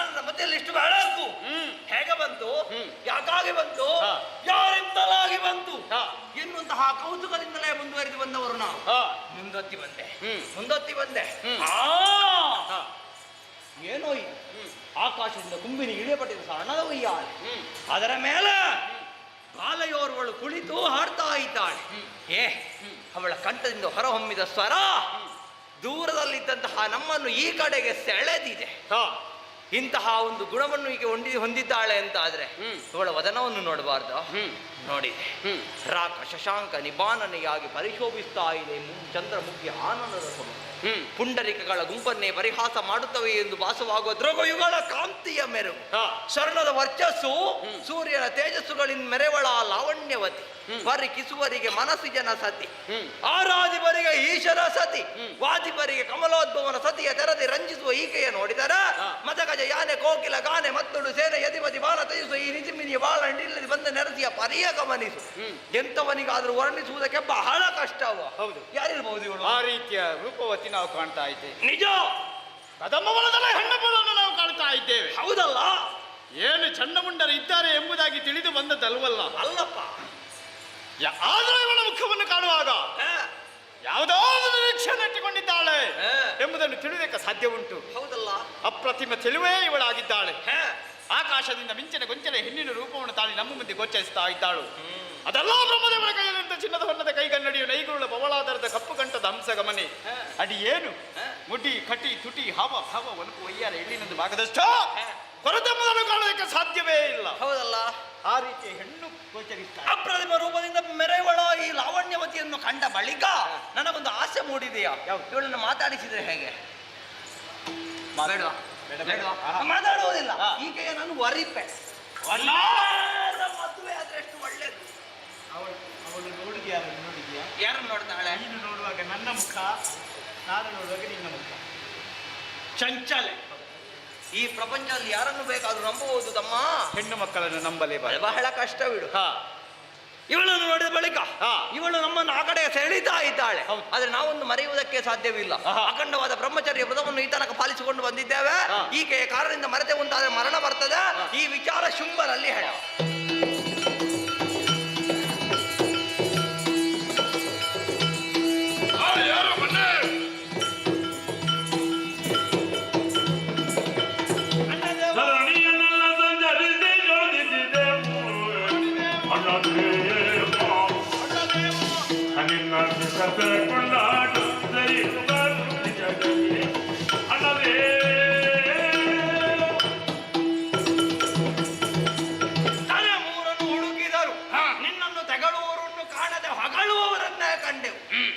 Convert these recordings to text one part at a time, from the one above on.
ನನ್ನ ಮಧ್ಯದಲ್ಲಿ ಇಷ್ಟು ಬೆಳಕು ಹೇಗೆ ಬಂತು, ಯಾಕಾಗಿ ಬಂತು, ಯಾರಿಂದಲಾಗಿ ಬಂತು ಎನ್ನುವಂತಹ ಕೌತುಕದಿಂದಲೇ ಮುಂದುವರಿದು ಬಂದವರು ನಾವು. ಮುಂದೊತ್ತಿ ಬಂದೆ ಏನೋ ಆಕಾಶದಿಂದ ಕುಂಬಿನಿ ಇಳಿಯಪಟ್ಟಿದ ಸಣ್ಣದ ಉಯ್ಯಾಲೆ, ಅದರ ಮೇಲೆ ಬಾಲೆಯೋರ್ವಳು ಕುಳಿತು ಹಾಡ್ತಾ ಇದ್ದಾಳೆ. ಅವಳ ಕಂಠದಿಂದ ಹೊರಹೊಮ್ಮಿದ ಸ್ವರ ದೂರದಲ್ಲಿದ್ದಂತಹ ನಮ್ಮನ್ನು ಈ ಕಡೆಗೆ ಸೆಳೆದಿದೆ. ಇಂತಹ ಒಂದು ಗುಣವನ್ನು ಈಗ ಹೊಂದಿದ್ದಾಳೆ ಅಂತ ಆದ್ರೆ ಇವಳ ವದನವನ್ನು ನೋಡಬಾರ್ದು. ನೋಡಿದೆ. ರಾಕ ಶಶಾಂಕ ನಿಬಾನನೆಯಾಗಿ ಪರಿಶೋಭಿಸ್ತಾ ಇದೆ ಚಂದ್ರಮುಖಿ ಆನಂದದ ಸಮಯ. ಪುಂಡರಿಕಗಳ ಗುಂಪನ್ನೇ ಪರಿಹಾಸ ಮಾಡುತ್ತವೆ ಎಂದು ಭಾಸವಾಗುವ ದ್ರೋಗಯುಗಳ ಕಾಂತಿಯ ಮೆರುಗು, ಸ್ವರ್ಣದ ವರ್ಚಸ್ಸು, ಸೂರ್ಯನ ತೇಜಸ್ಸುಗಳಿಂದ ಮೆರೆವಳ ಲಾವಣ್ಯವತಿ, ಪರಿಕಿಸುವರಿಗೆ ಮನಸ್ಸಿಜನ ಸತಿ, ಆರಾಧಿಪರಿಗೆ ಈಶ್ವರ ಸತಿ, ವಾದಿಪರಿಗೆ ಕಮಲೋದ್ಭವನ ಸತಿಯ ತೆರದಿ ರಂಜಿಸುವ ಈಕೆಯ ನೋಡಿದರ ಮದಗಜ ಯಾನೆ ಕೋಕಿಲ ಗಾನೆ ಮತ್ತೊಡು ಸೇನೆ ಯದಿಪತಿ ಬಾಲ ತಯಿಸುವ ಈ ನಿಜಿಮಿನಿಯ ಬಾಳ ನಿಲ್ಲದೆ ಬಂದ ನೆರಸಿಯ ಪರಿಯ ಗಮನಿಸು. ಎಂತವನಿಗಾದ್ರೂ ವರ್ಣಿಸುವುದಕ್ಕೆ ಬಹಳ ಕಷ್ಟವ. ಹೌದು, ಯಾರಿರ್ಬಹುದು ಇವಳು? ಆ ರೀತಿಯ ರೂಪವತಿ ನಾವು ಕಾಣ್ತಾ ಇದ್ದೇವೆ. ನಿಜ, ಕದಂಬವನದಲ್ಲಿ ಹೆಣ್ಣುಗಳನ್ನು ನಾವು ಕಾಣ್ತಾ ಇದ್ದೇವೆ. ಹೌದಲ್ಲ? ಏನು ಚಂಡಮುಂಡರು ಇದ್ದಾರೆ ಎಂಬುದಾಗಿ ತಿಳಿದು ಬಂದದ್ದಲ್ವಲ್ಲ? ಅಲ್ಲಪ್ಪ. ಆದರೂ ಇವಳ ಮುಖವನ್ನು ಕಾಣುವಾಗ ಯಾವುದೋ ನಿರೀಕ್ಷೆ ನೆಟ್ಟಿಕೊಂಡಿದ್ದಾಳೆ ಎಂಬುದನ್ನು ತಿಳಿದಕ್ಕೆ ಸಾಧ್ಯ ಉಂಟು. ಹೌದಲ್ಲ? ಅಪ್ರತಿಮ ಚೆಲುವೆ ಇವಳಾಗಿದ್ದಾಳೆ. ಆಕಾಶದಿಂದ ಮಿಂಚನೆ ಗೊಂಚನೆ ಹೆಣ್ಣಿನ ರೂಪವನ್ನು ತಾಳಿ ನಮ್ಮ ಮುಂದೆ ಗೋಚರಿಸ್ತಾ ಇದ್ದಾಳು. ಅದೆಲ್ಲ ಬ್ರಹ್ಮದೇವರ ಕೈಯಲ್ಲಿದ್ದ ಚಿನ್ನದ ಹೊನ್ನದ ಕೈಗನ್ನಡಿಯು ನೈಗುರುಳ ಪವಳಾಧಾರದ ಕಪ್ಪು ಕಂಠದ ಹಂಸ ಗಮನೆ ಅಡಿ ಏನು ಮುಡಿ ಕಟಿ ತುಟಿ ಹಾವ ಭಾವ ಒನಪು ಒಯ್ಯಾರ ಎಳ್ಳಿನೊಂದು ಭಾಗದಷ್ಟು ಕೊರತೆಂಬುದನ್ನು ಕಾಣೋದಕ್ಕೆ ಸಾಧ್ಯವೇ ಇಲ್ಲ. ಹೌದಲ್ಲ? ಆ ರೀತಿಯ ಹೆಣ್ಣು ಗೋಚರಿಸ್ತಾ ಅಪ್ರತಿಮ ರೂಪದಿಂದ ಮೆರೆವಳ ಈ ಲಾವಣ್ಯವತಿಯನ್ನು ಕಂಡ ಬಳಿಕ ನನಗೊಂದು ಆಸೆ ಮೂಡಿದೆಯಾ, ಇವಳನ್ನು ಮಾತಾಡಿಸಿದ್ರೆ ಹೇಗೆ? ಮಾತಾಡುವುದಿಲ್ಲ. ಈಕೆಗೆ ನಾನು ವರಿಪೆ ಮದುವೆ ಆದ್ರೆ ಎಷ್ಟು ಒಳ್ಳೇದು. ಅವಳು ನೋಡಿದ್ಯಾ? ಯಾರನ್ನು ನೋಡ್ತಾಳೆ? ನೀನು ನೋಡುವಾಗ ನನ್ನ ಮುಖ, ನಾನು ನೋಡುವಾಗ ನಿನ್ನ ಮುಖ. ಚಂಚಲೆ. ಈ ಪ್ರಪಂಚದಲ್ಲಿ ಯಾರನ್ನು ಬೇಕಾದ್ರೂ ನಂಬಬಹುದು ತಮ್ಮ, ಹೆಣ್ಣು ಮಕ್ಕಳನ್ನು ನಂಬಲೇಬಾರದು. ಬಹಳ ಕಷ್ಟವಿಡು. ಇವಳನ್ನು ನೋಡಿದ ಬಳಿಕ ಇವಳು ನಮ್ಮನ್ನು ಆ ಕಡೆ ಸೆಳೀತಾ ಇದ್ದಾಳೆ. ಆದ್ರೆ ನಾವೊಂದು ಮರೆಯುವುದಕ್ಕೆ ಸಾಧ್ಯವಿಲ್ಲ. ಅಖಂಡವಾದ ಬ್ರಹ್ಮಚರ್ಯ ವ್ರತವನ್ನು ಈ ತನಕ ಪಾಲಿಸಿಕೊಂಡು ಬಂದಿದ್ದೇವೆ. ಈಕೆಯ ಕಾರಣದಿಂದ ಮರೆತೆ ಉಂಟಾದ್ರೆ ಮರಣ ಬರ್ತದೆ. ಈ ವಿಚಾರ ಶುಂಭನಲ್ಲಿ ಹೇಳ.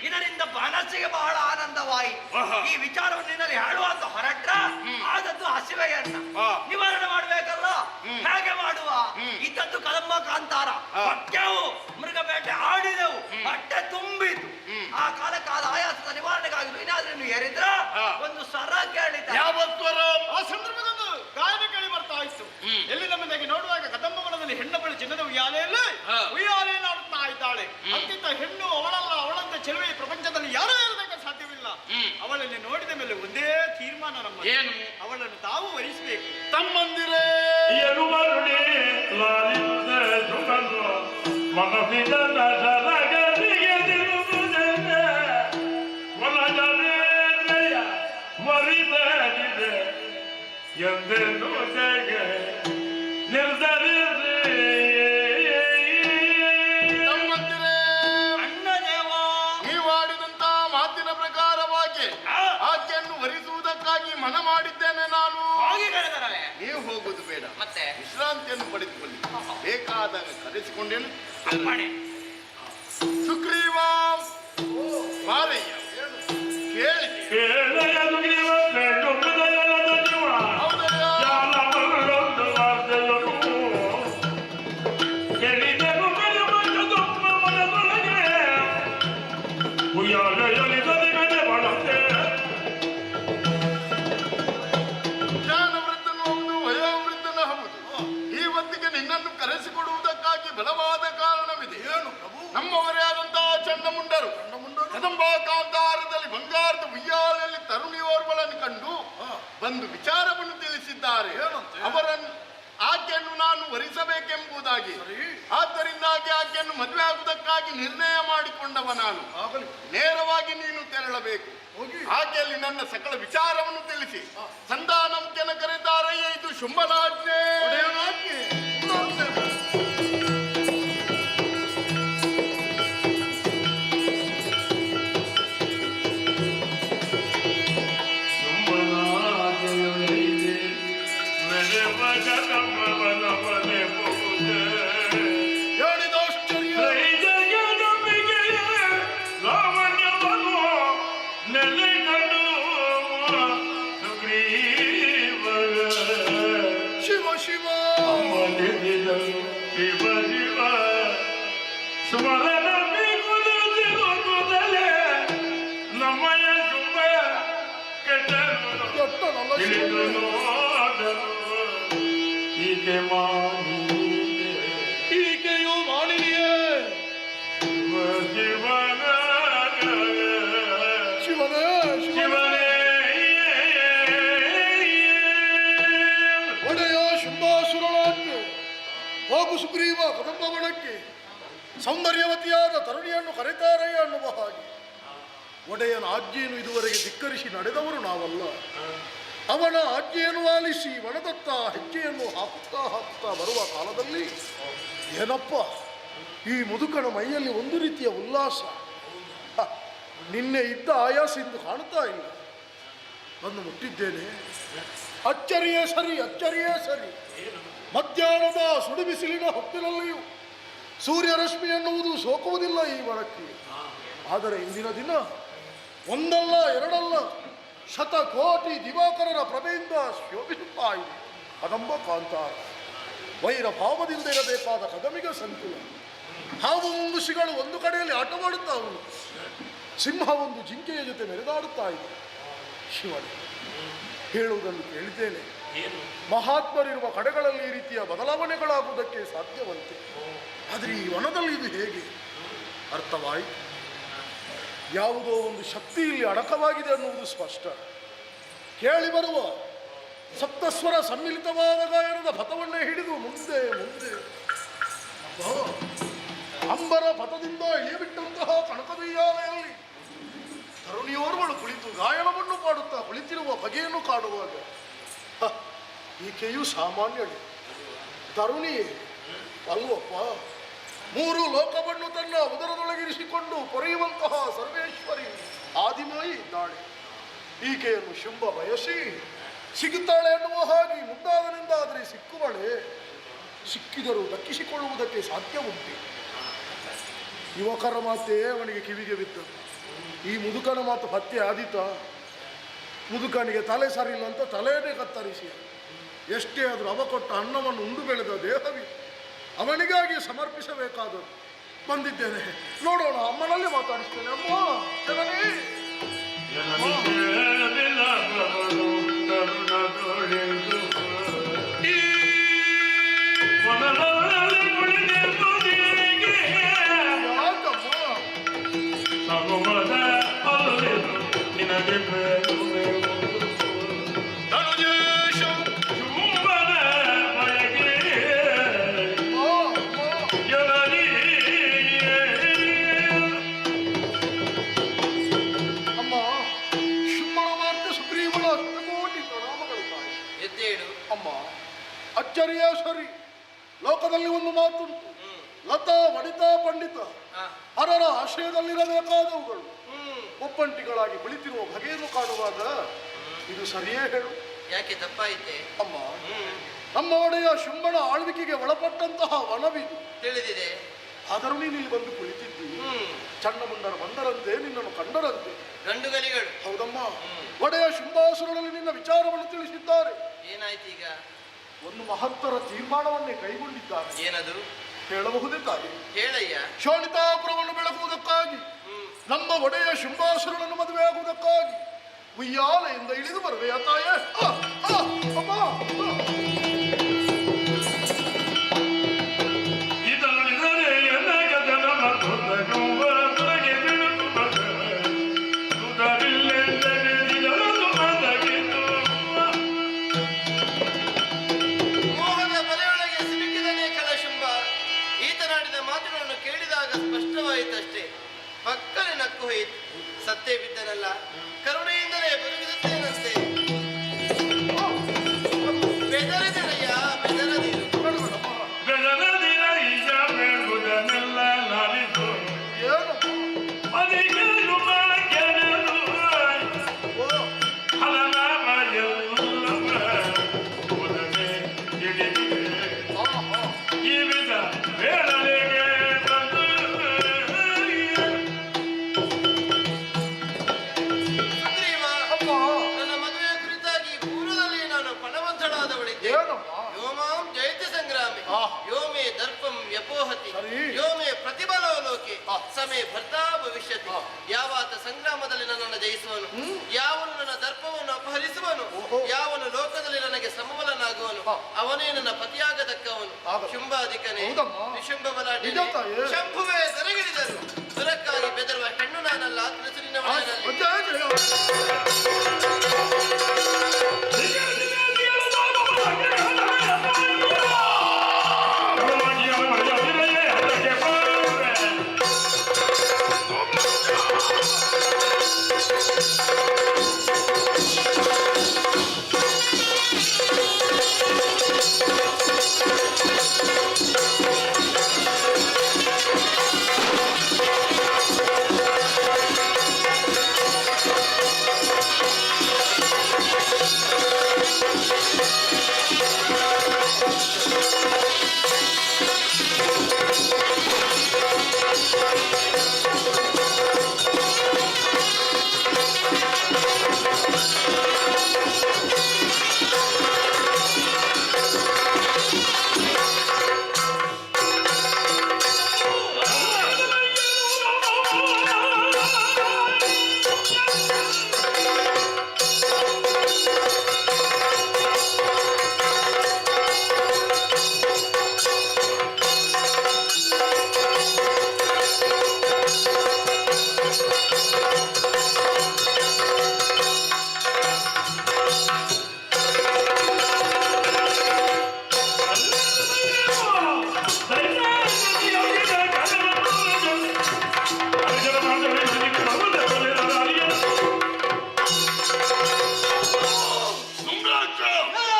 ಇದರಿಂದ ಮನಸ್ಸಿಗೆ ಬಹಳ ಆನಂದವಾಯಿತು. ಈ ವಿಚಾರವನ್ನು ನಿನ್ನಲ್ಲಿ ಹೇಳುವಂತ ಹೊರಟ್ರ ಆದದ್ದು ಹಸಿವೆಯನ್ನ ನಿವಾರಣೆ ಮಾಡಬೇಕಲ್ಲ. ಹೇಗೆ ಮಾಡುವ? ಇದ್ದದ್ದು ಕದಂಬ ಕಾಂತಾರ, ಪಕ್ಯವು ಮೃಗಬೇಟೆ ಆಡಿದೆವು, ಹೊಟ್ಟೆ ತುಂಬಿತು. ಆ ಕಾಲಕ್ಕಾದ ಆಯಾಸದ ನಿವಾರಣೆಗಾಗಿ ಏನಾದ್ರೂ ಏರಿದ್ರ ಒಂದು ಸ್ವರ ಕೇಳಿದ. ಆ ಸಂದರ್ಭದೊಂದು ಗಾಯನ ಕೇಳಿ ಬರ್ತಾ ಇತ್ತು. ಎಲ್ಲಿ ನಮ್ಮದಾಗಿ ನೋಡುವಾಗ ಕದಂಬವನದಲ್ಲಿ ಹೆಣ್ಣಬಳು ಚಿನ್ನದ ಉಯ್ಯಾಲೆಯಲ್ಲಿ ಉಯ್ಯಾಲೆಯನ್ನು ಆಡುತ್ತಾ ಇದ್ದಾಳೆ. ಅಂತಿಂತ ಹೆಣ್ಣು ಅವಳಲ್ಲ, ಅವಳಂತ ಚೆಲುವೆ ಪ್ರಪಂಚದಲ್ಲಿ ಯಾರೂ ಇರಬೇಕು ಸಾಧ್ಯವಿಲ್ಲ. ಅವಳನ್ನು ನೋಡಿದ ಮೇಲೆ ಒಂದೇ ತೀರ್ಮಾನ ನಮ್ಮ, ಏನು? ಅವಳನ್ನು ತಾವು ವರಿಸಬೇಕು. ತಮ್ಮಂದಿರೇ ನೀವಾಡಿದಂತಹ ಮಾತಿನ ಪ್ರಕಾರವಾಗಿ ಆಕೆಯನ್ನು ವರಿಸುವುದಕ್ಕಾಗಿ ಮನ ಮಾಡಿದ್ದೇನೆ ನಾನು. ನೀವು ಹೋಗುವುದು ಬೇಡ, ಮತ್ತೆ ವಿಶ್ರಾಂತಿಯನ್ನು ಪಡೆದುಕೊಳ್ಳಿ. ಬೇಕಾದಾಗ ಕರೆಸಿಕೊಂಡೇನು. ಸುಗ್ರೀವ ಬಾರಯ್ಯ, ಕೇಳಿ ಬಲವಾದ ಕಾರಣವಿದೆ. ಏನು ಪ್ರಭು? ನಮ್ಮವರೇ ಆದಂತಹ ಚಂಡಮುಂಡರು ಕದಂಬ ಕಾಂತಾರದಲ್ಲಿ ಬಂಗಾರದ ಉಯ್ಯಾಲೆಯಲ್ಲಿ ತರುಣಿಯೋರ್ವಳನ್ನು ಕಂಡು ಬಂದು ವಿಚಾರವನ್ನು ತಿಳಿಸಿದ್ದಾರೆ. ಅವರನ್ನು ಆಕೆಯನ್ನು ನಾನು ವರಿಸಬೇಕೆಂಬುದಾಗಿ, ಆದ್ದರಿಂದಾಗಿ ಆಕೆಯನ್ನು ಮದುವೆ ಆಗುವುದಕ್ಕಾಗಿ ನಿರ್ಣಯ ಮಾಡಿಕೊಂಡವ ನಾನು. ನೇರವಾಗಿ ನೀನು ತೆರಳಬೇಕು. ಆಕೆಯಲ್ಲಿ ನನ್ನ ಸಕಲ ವಿಚಾರವನ್ನು ತಿಳಿಸಿ ಸಂಧಾನವನ್ನು ಕರೆದಾರಯ್ಯ. ಇದು ಶುಂಭನಾಜ್ಞೆ. ಈಕೆಯು ಮಾನಿನಿಯೇ ಶಿವನೇ ಶಿವನೇ ಒಡೆಯ ಶುಂಭಾಸುರನಾಜ್ಞೆ. ಹೋಗು ಸುಗ್ರೀವ, ಕದಂಬವನಕ್ಕೆ ಸೌಂದರ್ಯವತಿಯಾದ ತರುಣಿಯನ್ನು ಕರೆತಾರಯ್ಯ ಅನ್ನುವ ಹಾಗೆ. ಒಡೆಯನ ಆಜ್ಞೆಯನ್ನು ಇದುವರೆಗೆ ಧಿಕ್ಕರಿಸಿ ನಡೆದವರು ನಾವಲ್ಲ. ಅವನ ಆಜ್ಞೆಯನ್ನು ಆಲಿಸಿ ವನದತ್ತ ಹೆಜ್ಜೆಯನ್ನು ಹಾಕುತ್ತಾ ಬರುವ ಕಾಲದಲ್ಲಿ ಏನಪ್ಪ ಈ ಮುದುಕನ ಮೈಯಲ್ಲಿ ಒಂದು ರೀತಿಯ ಉಲ್ಲಾಸ. ನಿನ್ನೆ ಇದ್ದ ಆಯಾಸ ಇಂದು ಕಾಣುತ್ತಾ ಇಲ್ಲ. ಬಂದು ಮುಟ್ಟಿದ್ದೇನೆ. ಅಚ್ಚರಿಯೇ ಸರಿ, ಅಚ್ಚರಿಯೇ ಸರಿ. ಮಧ್ಯಾಹ್ನದ ಸುಡು ಬಿಸಿಲಿನ ಹೊತ್ತಿನಲ್ಲಿಯೂ ಸೂರ್ಯರಶ್ಮಿ ಎನ್ನುವುದು ಸೋಕುವುದಿಲ್ಲ ಈ ವನಕ್ಕೆ. ಆದರೆ ಇಂದಿನ ದಿನ ಒಂದಲ್ಲ ಎರಡಲ್ಲ ಶತಕೋಟಿ ದಿವಾಕರರ ಪ್ರಭೆಯಿಂದ ಶೋಭಿಸುತ್ತಾ ಇದೆ ಕದಂಬ ಕಾಂತಾರ. ವೈರ ಭಾವದಿಂದ ಇರಬೇಕಾದ ಕದಮಿಗ ಸಂಕುಲ. ಹಾವು ಮುಂಗುಸಿಗಳು ಒಂದು ಕಡೆಯಲ್ಲಿ ಆಟವಾಡುತ್ತಾ ಉಂಟು. ಸಿಂಹ ಒಂದು ಜಿಂಕೆಯ ಜೊತೆ ಮೆರೆದಾಡುತ್ತಾ ಇದೆ. ಶಿವನೇ, ಹೇಳುವುದನ್ನು ಕೇಳಿದ್ದೇನೆ. ಮಹಾತ್ಮರಿರುವ ಕಡೆಗಳಲ್ಲಿ ಈ ರೀತಿಯ ಬದಲಾವಣೆಗಳಾಗುವುದಕ್ಕೆ ಸಾಧ್ಯವಂತೆ. ಆದರೆ ಈ ವನದಲ್ಲಿ ಇದು ಹೇಗೆ ಅರ್ಥವಾಯಿತು. ಯಾವುದೋ ಒಂದು ಶಕ್ತಿ ಇಲ್ಲಿ ಅಡಕವಾಗಿದೆ ಅನ್ನುವುದು ಸ್ಪಷ್ಟ. ಕೇಳಿ ಬರುವ ಸಪ್ತಸ್ವರ ಸಮ್ಮಿಲಿತವಾದ ಗಾಯನದ ಪಥವನ್ನೇ ಹಿಡಿದು ಮುಂದೆ ಮುಂದೆ ಅಂಬರ ಪಥದಿಂದ ಇಳಿಯಬಿಟ್ಟಂತಹ ಕನಕದೀಯಾಲೆಯಲ್ಲಿ ತರುಣಿಯೋರ್ವಳು ಕುಳಿತು ಗಾಯನವನ್ನು ಪಾಡುತ್ತಾ ಕುಳಿತಿರುವ ಬಗೆಯನ್ನು ಕಾಡುವಾಗ ಈಕೆಯು ಸಾಮಾನ್ಯಳೆ, ತರುಣಿಯೇ ಅಲ್ವಪ್ಪ. ಮೂರು ಲೋಕವನ್ನು ತನ್ನ ಉದರದೊಳಗಿರಿಸಿಕೊಂಡು ಪೊರೆಯುವಂತಹ ಸರ್ವೇಶ್ವರಿ ಆದಿಮಾಯಿ ಇದ್ದಾಳೆ. ಈಕೆಯನ್ನು ಶುಂಭ ಬಯಸಿ ಸಿಗುತ್ತಾಳೆ ಎನ್ನುವ ಹಾಗೆ ಮುಂದಾದನಿಂದಾದರೆ ಸಿಕ್ಕುವಳೆ. ಸಿಕ್ಕಿದರೂ ದಕ್ಕಿಸಿಕೊಳ್ಳುವುದಕ್ಕೆ ಸಾಧ್ಯ ಉಂಟು. ಯುವಕರ ಮಾತೇ ಅವನಿಗೆ ಕಿವಿಗೆ ಬಿದ್ದನು. ಈ ಮುದುಕನ ಮಾತು ಹತ್ಯೆ ಆದೀತ. ಮುದುಕನಿಗೆ ತಲೆ ಸರಿಯಿಲ್ಲ ಅಂತ ತಲೆಯೇ ಕತ್ತರಿಸಿ ಎಷ್ಟೇ ಆದರೂ ಅವ ಕೊಟ್ಟ ಅನ್ನವನ್ನು ಉಂಡು ಬೆಳೆದ ದೇಹವಿ ಅವನಿಗಾಗಿ ಸಮರ್ಪಿಸಬೇಕಾದದ್ದು. ಬಂದಿದ್ದೇನೆ, ನೋಡೋಣ. ಅಮ್ಮನಲ್ಲಿ ಮಾತಾಡಿಸ್ತೇನೆ. ಅಮ್ಮ ಜನನಿ, ಅಚ್ಚರಿಯ ಸರಿ. ಲೋಕದಲ್ಲಿ ಒಂದು ಮಾತುಂಟು, ಲತಾ ವನಿತಾ ಪಂಡಿತ ಹರರ ಆಶ್ರಯದಲ್ಲಿರಬೇಕಾದವುಗಳು ಒಪ್ಪಂಟಿಗಳಾಗಿ ಕುಳಿತಿರುವ ಬಗೆಯನ್ನು ಕಾಣುವಾಗ ಇದು ಸರಿಯೇ ಹೇಳು. ಯಾಕೆ ತಪ್ಪಾಯಿತೆ ಅಮ್ಮ? ನಮ್ಮ ಒಡೆಯ ಶುಂಭನ ಆಳ್ವಿಕೆಗೆ ಒಳಪಟ್ಟಂತಹ ವನವಿದು ತಿಳಿದಿದೆ. ಆದರೂ ನೀನು ಇಲ್ಲಿ ಬಂದು ಕುಳಿತಿದ್ದೀವಿ. ಚನ್ನಮುಂಡರ ಬಂದರಂತೆ ನಿನ್ನನ್ನು ಕಂಡರಂತೆ ಗಂಡುಗಲಿಗಳು. ಹೌದಮ್ಮ. ಒಡೆಯ ಶುಂಭಾಸುರನಲ್ಲಿ ನಿನ್ನ ವಿಚಾರವನ್ನು ತಿಳಿಸಿದ್ದಾರೆ. ಏನಾಯ್ತು ಈಗ? ಒಂದು ಮಹತ್ತರ ತೀರ್ಮಾನವನ್ನೇ ಕೈಗೊಂಡಿದ್ದಾರೆ. ಏನದು? ಹೇಳಬಹುದೇ ತಾಯಿ? ಹೇಳಯ್ಯ. ಶೋಣಿತಾಪುರವನ್ನು ಬೆಳಗುವುದಕ್ಕಾಗಿ, ನಮ್ಮ ಒಡೆಯ ಶುಂಭಾಸುರನನ್ನು ಮದುವೆಯಾಗುವುದಕ್ಕಾಗಿ ಉಯ್ಯಾಲೆಯಿಂದ ಇಳಿದು ಬರುವೆಯಾ ತಾಯೇ? ಹೋಯಿತು. ಸತ್ತೇ ಬಿದ್ದನಲ್ಲ, ಕರುಣೆಯಿಂದಲೇ ಬದುಕಿಸುತ್ತೇನಂತೆ. ಬೆದರದಿರಯ್ಯ, ಬೆದರದಿರು. ಬೆದರದಿರ ಈಗ ಬೇಡುವುದನ್ನೆಲ್ಲ ಲಾಲಿಸು. ಅದಿಗೇನು ಭಾಗ್ಯನದು ಹಲನಾಮ ಎಲ್ಲವ ಉದನೆ ಹಿಡಿದಿದೆ. ಈ ವಿಧ ಬೇಡಲೆಗೆ ಬಂದು ಸುಗ್ರೀವ, ನನ್ನ ಮದುವೆಯ ಕುರಿತಾಗಿ ಪೂರ್ವದಲ್ಲಿ ನಾನು ಪಣವಂತಳಾದವಳಿದ್ದೆ. ಯೋಮಾಂ ಜಯತಿ ಸಂಗ್ರಾಮಿ, ಯೋಮೇ ದರ್ಪಂ ವ್ಯಪೋಹತಿ, ಯೋಮೇ ಪ್ರತಿಬಲೋ ಲೋಕೆ, ಸಮೇ ಭರ್ತಾ ಭವಿಷ್ಯತಿ. ಯಾವಾತ ಸಂಗ್ರಾಮದಲ್ಲಿ ನನ್ನನ್ನು ಜಯಿಸುವನು, ಯಾವನು ನನ್ನ ದರ್ಪವನ್ನು ಅಪಹರಿಸುವನು, ಯಾವನು ಲೋಕದಲ್ಲಿ ನನಗೆ ಸಮಬಲನಾಗುವನು, ಅವನೇ ನನ್ನ ಪತಿಯಾಗತಕ್ಕವನು. ಶುಂಭಾಧಿಕನೇ, ವಿಶುಂಭ ಬಲಾಢ್ಯನೇ, ಶಂಭುವೇ ಸೆರೆಗಿಳಿದರು. ಸುರಕ್ಕಾಗಿ ಬೆದರುವ ಹೆಣ್ಣು ನಾನಲ್ಲ, ತಿಳಿಸು ನಿನ್ನ ಒಳಗಿನಲ್ಲಿ.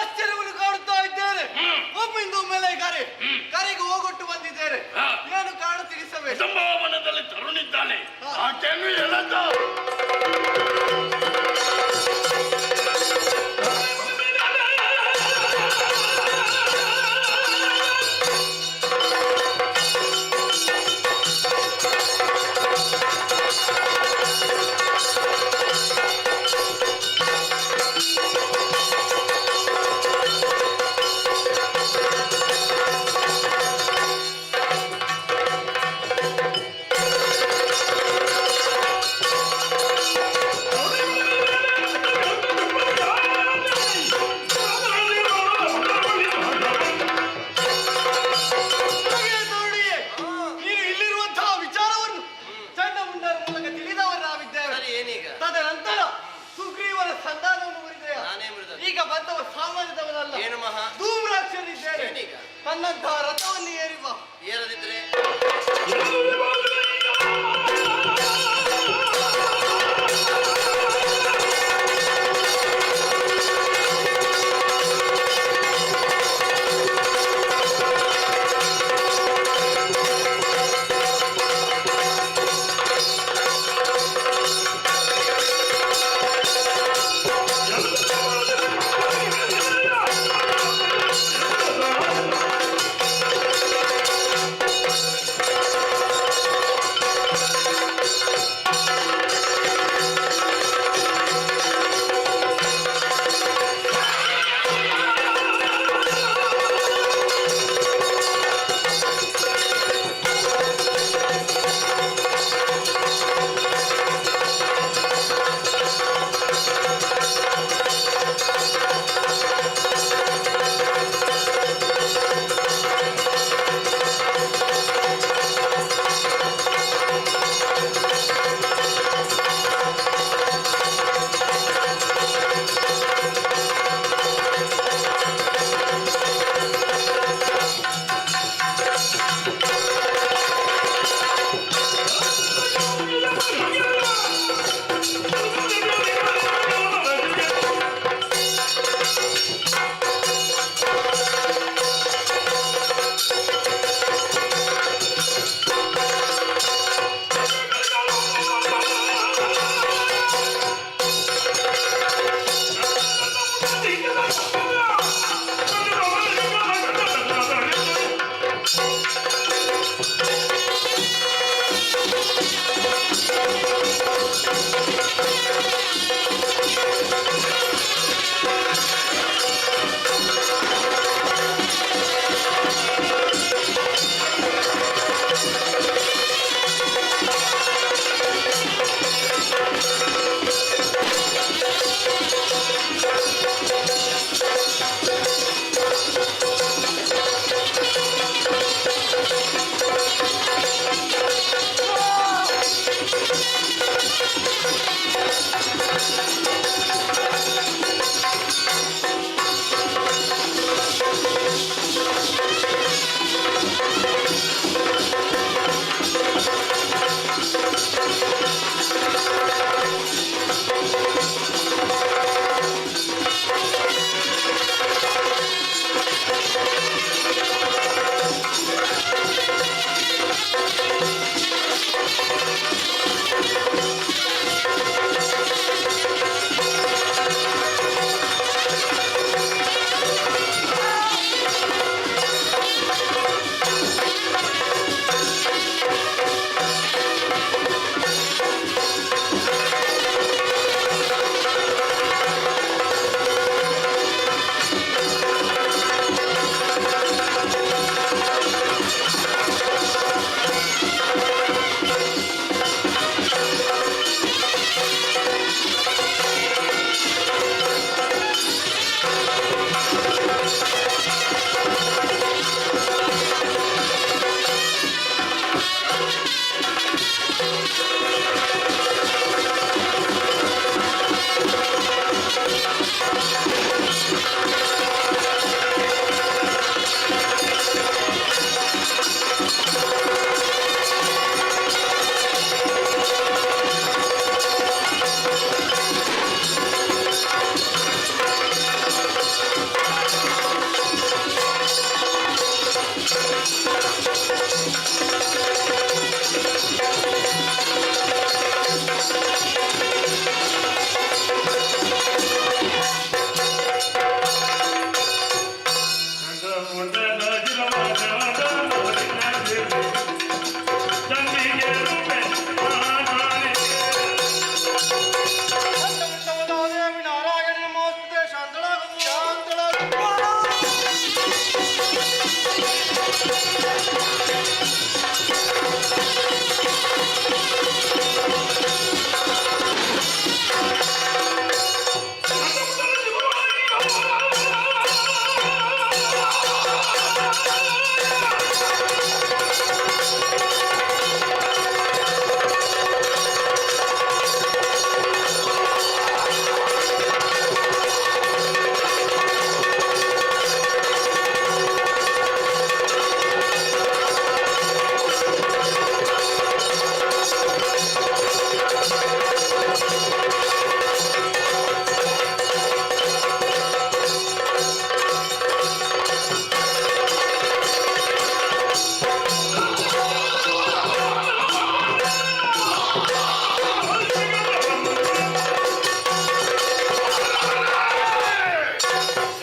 ಆಶ್ಚರ್ಯವನ್ನು ಕಾಡುತ್ತಾ ಇದ್ದೇನೆ. ಒಮ್ಮಿಂದ ಒಮ್ಮೆಲೆ ಕರೆಗೆ ಹೋಗೊಟ್ಟು ಬಂದಿದ್ದೇನೆ. ಏನು ಕಾರಣ ತಿಳಿಸಬೇಕು? ಸಂಭಾವನದಲ್ಲಿ ತರುಣಿದ್ದಾನೆ. ಆಕೆಯನ್ನು ಎಳೆದ ನೀನು ಇಲ್ಲಿರುವಂತಹ ವಿಚಾರವನ್ನು ಚಂಡ ಮುಂಡರ ಮೂಲಕ ತಿಳಿದವರು ನಾವಿದ್ದೇವೆ. ಏನೀಗ ತದನಂತರ ಸುಗ್ರೀವನ ಸಂಧಾನವನ್ನು ಮುರಿದೆಯ. ನಾನೇ ಮೃದ ಈಗ ಬಂದವ ಸಾಮಾನ್ಯದವನಲ್ಲ, ಏನು ಮಹಾ ಧೂಮ್ರಾಕ್ಷನಿದ್ದೇನೆ. ಏನೀಗ ತನ್ನಂತಹ ರಥವನ್ನು ಏರಿ ಬಾ. ಏರದಿದ್ರೆ ಎಲ್ಲ ನಾರಾಯಣ ನಮೋಸ್ತುತೆ ಶಾಂತಳಾಗು.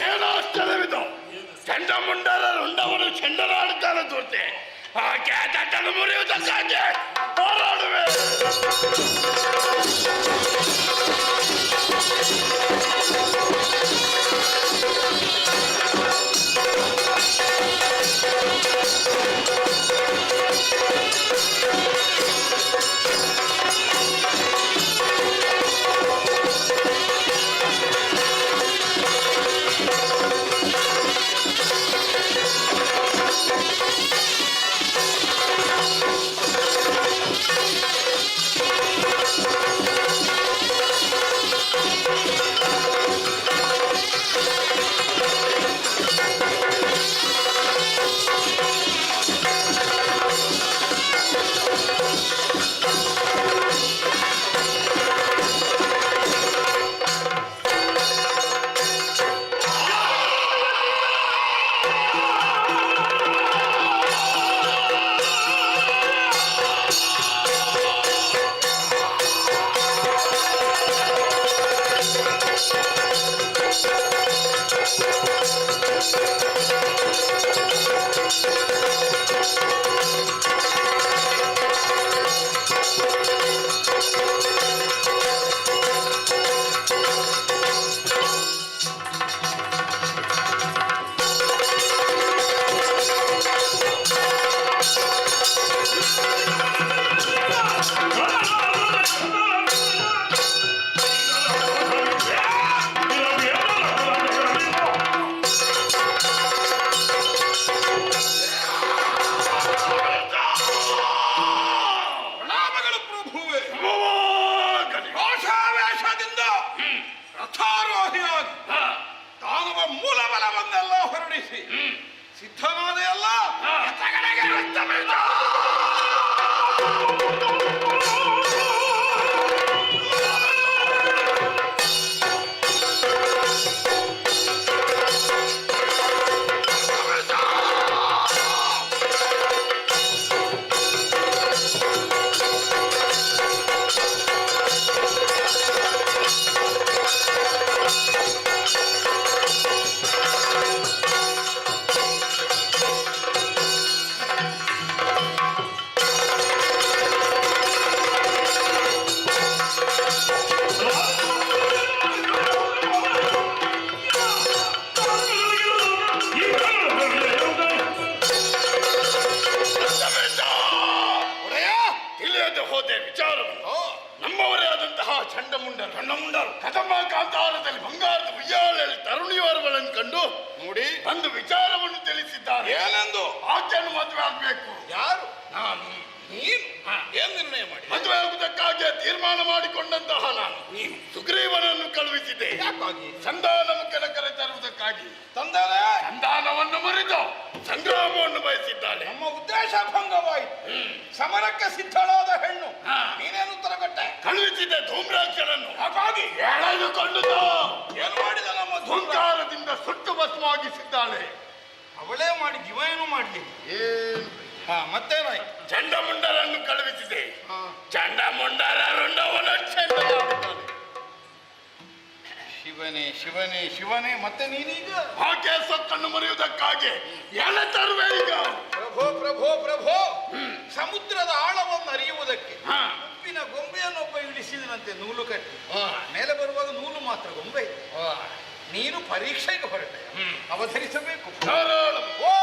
ಏನಾಶ್ಚರ್ಯವಿದು ಚಂಡಮುಂಡರ ರುಂಡವನ್ನು ಚೆಂಡಲಾಡುತ್ತಾನೆ ತೋರ್ತೆ ಆ ಕ್ಯಾಟನ್ನು ಮುರಿಯುವುದಕ್ಕಾಗಿ ಹೋರಾಡುವೆ. ಚಂಡಮುಂಡರು ಕದಂಬ ಕಾಂತಾರದಲ್ಲಿ ಬಂಗಾರದ ಉಯ್ಯಾಲೆಯಲ್ಲಿ ತರುಣಿಯವರುಗಳನ್ನು ಕಂಡು ನೋಡಿ ಒಂದು ವಿಚಾರವನ್ನು ತಿಳಿಸಿದ್ದಾರೆ. ಏನೆಂದು? ಆಕೆಯನ್ನು ಮದುವೆ ಆಗ್ಬೇಕು. ಯಾರು? ನಾನು. ನೀನು ಏನ್ ನಿರ್ಣಯ ಮಾಡಿ? ಮದುವೆ ಆಗುವುದಕ್ಕಾಗಿ ತೀರ್ಮಾನ ಮಾಡಿಕೊಂಡಂತಹ ನಾನು ಸುಗ್ರೀವನನ್ನು ಕಳುಹಿಸಿದೆ. ಯಾಕಾಗಿ? ಸಂಧಾನ ಮುಖ್ಯನ ಕರೆ ತರುವುದಕ್ಕಾಗಿ. ತಂದಾನೆ ಸಂಧಾನವನ್ನು ಮುರಿದು ಸಂಗ್ರಾಮವನ್ನು ಬಯಸಿದ್ದಾಳೆ. ನಮ್ಮ ಉದ್ದೇಶ ಭಂಗವಾಯಿತು. ಸಮರಕ್ಕೆ ಸಿದ್ಧಳಾದ ಹೆಣ್ಣು ನೀನೇನು ಉತ್ತರ ಕೊಟ್ಟೆ? ಕಳುಹಿಸಿದೆ ಧೂಮ್ರಾಕ್ಷರನ್ನು. ಹಾಗಾಗಿ ಎಳೆದುಕೊಂಡು ಏನು ಮಾಡಿದ? ನಮ್ಮ ಧೂಂಕಾರದಿಂದ ಸುಟ್ಟು ಭಸ್ಮವಾಗಿಸಿದ್ದಾಳೆ. ಅವಳೇ ಮಾಡಿ ಏನು ಮಾಡ್ಲಿ? ಏನು ಮತ್ತೇನಾಯ್ತು? ಚಂಡಮುಂಡರನ್ನು ಕಳುಹಿಸಿದೆ. ಚಂಡಮುಂಡರ ರುಂಡವನ್ನು ಚೆಂಡಲಾಡುತ್ತಾನೆ. ಶಿವನೇ ಶಿವನೇ ಶಿವನೇ, ಮತ್ತೆ ನೀನೀಗ ಆಕೆ ಸೊಕ್ಕನ್ನು ಮುರಿಯುವುದಕ್ಕಾಗಿ ಎಲೆ ತರುವೆ ಈಗ. ಪ್ರಭೋ ಪ್ರಭೋ ಪ್ರಭೋ, ಸಮುದ್ರದ ಆಳವನ್ನು ಅರಿಯುವುದಕ್ಕೆ ಉಪ್ಪಿನ ಗೊಂಬೆಯನ್ನೊಬ್ಬ ಇಳಿಸಿದನಂತೆ ನೂಲು ಕಟ್ಟಿ. ಮೇಲೆ ಬರುವಾಗ ನೂಲು ಮಾತ್ರ ಗೊಂಬೆ ಇದೆ. ನೀನು ಪರೀಕ್ಷೆಗೆ ಹೊರಟೆ, ಅವತರಿಸಬೇಕು. ಓ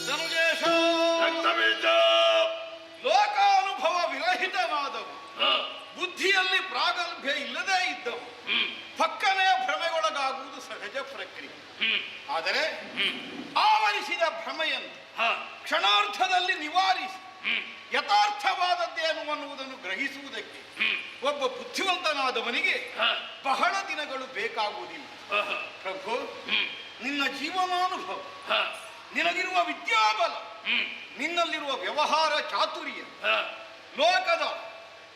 ಧನುಜೇಶ ಲೋಕಾನುಭವ ವಿರಹಿತನಾದವು, ಬುದ್ಧಿಯಲ್ಲಿ ಪ್ರಾಗಲ್ಭ್ಯ ಇಲ್ಲದೇ ಇದ್ದವು, ಪಕ್ಕನೆ ಭ್ರಮೆಗೊಳಗಾಗುವುದು ಸಹಜ ಪ್ರಕ್ರಿಯೆ. ಆದರೆ ಆವರಿಸಿದ ಭ್ರಮೆಯನ್ನು ಕ್ಷಣಾರ್ಧದಲ್ಲಿ ನಿವಾರಿಸಿ ಯಥಾರ್ಥವಾದದ್ದೇನು ಅನ್ನುವುದನ್ನು ಗ್ರಹಿಸುವುದಕ್ಕೆ ಒಬ್ಬ ಬುದ್ಧಿವಂತನಾದವನಿಗೆ ಬಹಳ ದಿನಗಳು ಬೇಕಾಗುವುದಿಲ್ಲ. ಪ್ರಭು, ನಿನ್ನ ಜೀವನಾನುಭವ, ನಿನಗಿರುವ ವಿದ್ಯಾಬಲ, ನಿನ್ನಲ್ಲಿರುವ ವ್ಯವಹಾರ ಚಾತುರ್ಯ, ಲೋಕದ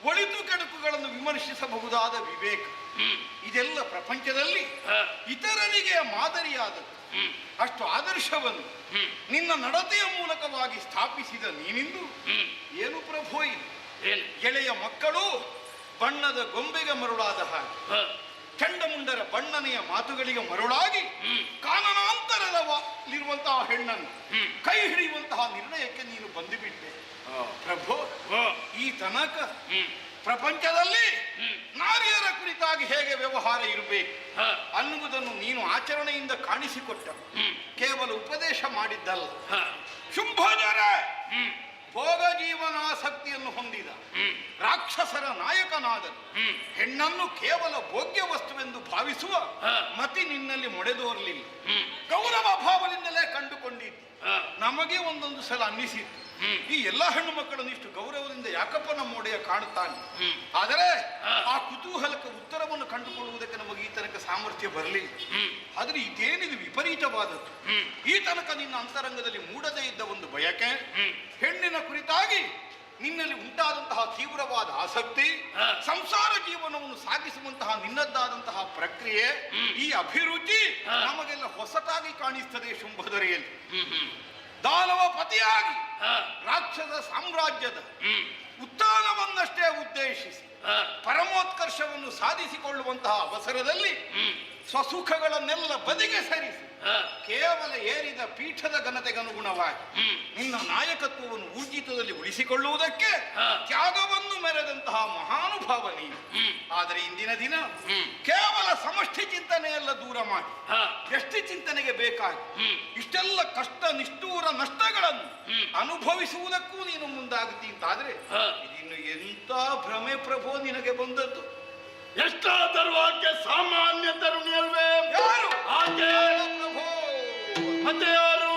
ಒಳಿತು ಕೆಡುಕುಗಳನ್ನು ವಿಮರ್ಶಿಸಬಹುದಾದ ವಿವೇಕ, ಇದೆಲ್ಲ ಪ್ರಪಂಚದಲ್ಲಿ ಇತರರಿಗೆ ಮಾದರಿಯಾದದ್ದು. ಅಷ್ಟು ಆದರ್ಶವನ್ನು ನಿನ್ನ ನಡತೆಯ ಮೂಲಕವಾಗಿ ಸ್ಥಾಪಿಸಿದ ನೀನಿಂದು ಏನು ಪ್ರಭು ಇದು? ಎಳೆಯ ಮಕ್ಕಳು ಬಣ್ಣದ ಗೊಂಬೆಗೆ ಮರುಳಾದ ಹಾಗೆ, ಚಂಡಮುಂಡರ ಬಣ್ಣನೆಯ ಮಾತುಗಳಿಗೆ ಮರುಳಾಗಿ ಕಾನನಾಂತರದಲ್ಲಿರುವಂತಹ ಹೆಣ್ಣನ್ನು ಕೈ ಹಿಡಿಯುವಂತಹ ನಿರ್ಣಯಕ್ಕೆ ನೀನು ಬಂದುಬಿಟ್ಟೆ. ಪ್ರಭು, ಈ ತನಕ ಪ್ರಪಂಚದಲ್ಲಿ ನಾರಿಯರ ಕುರಿತಾಗಿ ಹೇಗೆ ವ್ಯವಹಾರ ಇರಬೇಕು ಅನ್ನುವುದನ್ನು ನೀನು ಆಚರಣೆಯಿಂದ ಕಾಣಿಸಿಕೊಟ್ಟ, ಕೇವಲ ಉಪದೇಶ ಮಾಡಿದ್ದಲ್ಲ. ಶುಂಭಜರ ಭೋಗ ಜೀವನಾಸಕ್ತಿಯನ್ನು ಹೊಂದಿದ ರಾಕ್ಷಸರ ನಾಯಕನಾದನು. ಹೆಣ್ಣನ್ನು ಕೇವಲ ಭೋಗ್ಯ ವಸ್ತುವೆಂದು ಭಾವಿಸುವ ಮತಿ ನಿನ್ನಲ್ಲಿ ಮೊಳೆದೋರ್ಲಿಲ್ಲ. ಗೌರವ ಭಾವದಿಂದಲೇ ಕಂಡುಕೊಂಡಿದ್ದು. ನಮಗೆ ಒಂದೊಂದು ಸಲ ಅನ್ನಿಸಿತ್ತು, ಈ ಎಲ್ಲ ಹೆಣ್ಣು ಮಕ್ಕಳನ್ನು ಇಷ್ಟು ಗೌರವದಿಂದ ಯಾಕಪ್ಪ ನಮ್ಮ ಒಡೆಯ ಕಾಣುತ್ತಾನೆ. ಆದರೆ ಆ ಕುತೂಹಲಕ್ಕೆ ಉತ್ತರವನ್ನು ಕಂಡುಕೊಳ್ಳುವುದಕ್ಕೆ ನಮಗೆ ಈ ತನಕ ಸಾಮರ್ಥ್ಯ ಬರಲಿಲ್ಲ. ಆದರೆ ಇದೇನಿದು ವಿಪರೀತವಾದದ್ದು. ಈ ತನಕ ನಿನ್ನ ಅಂತರಂಗದಲ್ಲಿ ಮೂಡದೇ ಇದ್ದ ಒಂದು ಬಯಕೆ, ಹೆಣ್ಣಿನ ಕುರಿತಾಗಿ ನಿನ್ನಲ್ಲಿ ಉಂಟಾದಂತಹ ತೀವ್ರವಾದ ಆಸಕ್ತಿ, ಸಂಸಾರ ಜೀವನವನ್ನು ಸಾಗಿಸುವಂತಹ ನಿನ್ನದ್ದಾದಂತಹ ಪ್ರಕ್ರಿಯೆ, ಈ ಅಭಿರುಚಿ ನಮಗೆಲ್ಲ ಹೊಸತಾಗಿ ಕಾಣಿಸ್ತದೆ. ಶುಂಭಧರೆಯಲ್ಲಿ ದಾನವ ಪತಿಯಾಗಿ ರಾಕ್ಷಸ ಸಾಮ್ರಾಜ್ಯದ ಉತ್ಥಾನವನ್ನಷ್ಟೇ ಉದ್ದೇಶಿಸಿ ಪರಮೋತ್ಕರ್ಷವನ್ನು ಸಾಧಿಸಿಕೊಳ್ಳುವಂತಹ ಅವಸರದಲ್ಲಿ ಸ್ವಸುಖಗಳನ್ನೆಲ್ಲ ಬದಿಗೆ ಸರಿಸಿ ಕೇವಲ ಏರಿದ ಪೀಠದ ಘನತೆಗನುಗುಣವಾಗಿ ನಿನ್ನ ನಾಯಕತ್ವವನ್ನು ಊರ್ಜಿತದಲ್ಲಿ ಉಳಿಸಿಕೊಳ್ಳುವುದಕ್ಕೆ ತ್ಯಾಗವನ್ನು ಮೆರೆದಂತಹ ಮಹಾನುಭಾವ ನೀನು. ಆದರೆ ಇಂದಿನ ದಿನ ಕೇವಲ ಸಮಷ್ಟಿ ಚಿಂತನೆಯೆಲ್ಲ ದೂರ ಮಾಡಿ ವ್ಯಷ್ಟಿ ಚಿಂತನೆಗೆ ಬೇಕಾಗಿ ಇಷ್ಟೆಲ್ಲ ಕಷ್ಟ ನಿಷ್ಠೂರ ನಷ್ಟಗಳನ್ನು ಅನುಭವಿಸುವುದಕ್ಕೂ ನೀನು ಮುಂದಾಗುತ್ತಿ ಅಂತಾದ್ರೆ ಇದಿನ್ನು ಎಂತ ಭ್ರಮೆ ಪ್ರಭೋ ನಿನಗೆ ಬಂದದ್ದು. ಎಷ್ಟಾದರೂ ಆಕೆ ಸಾಮಾನ್ಯ ತರುಣಿಯಲ್ವೇ? ಯಾರು ಆಕೆ ಪ್ರಭೋ? ಮತ್ತೆ ಯಾರು?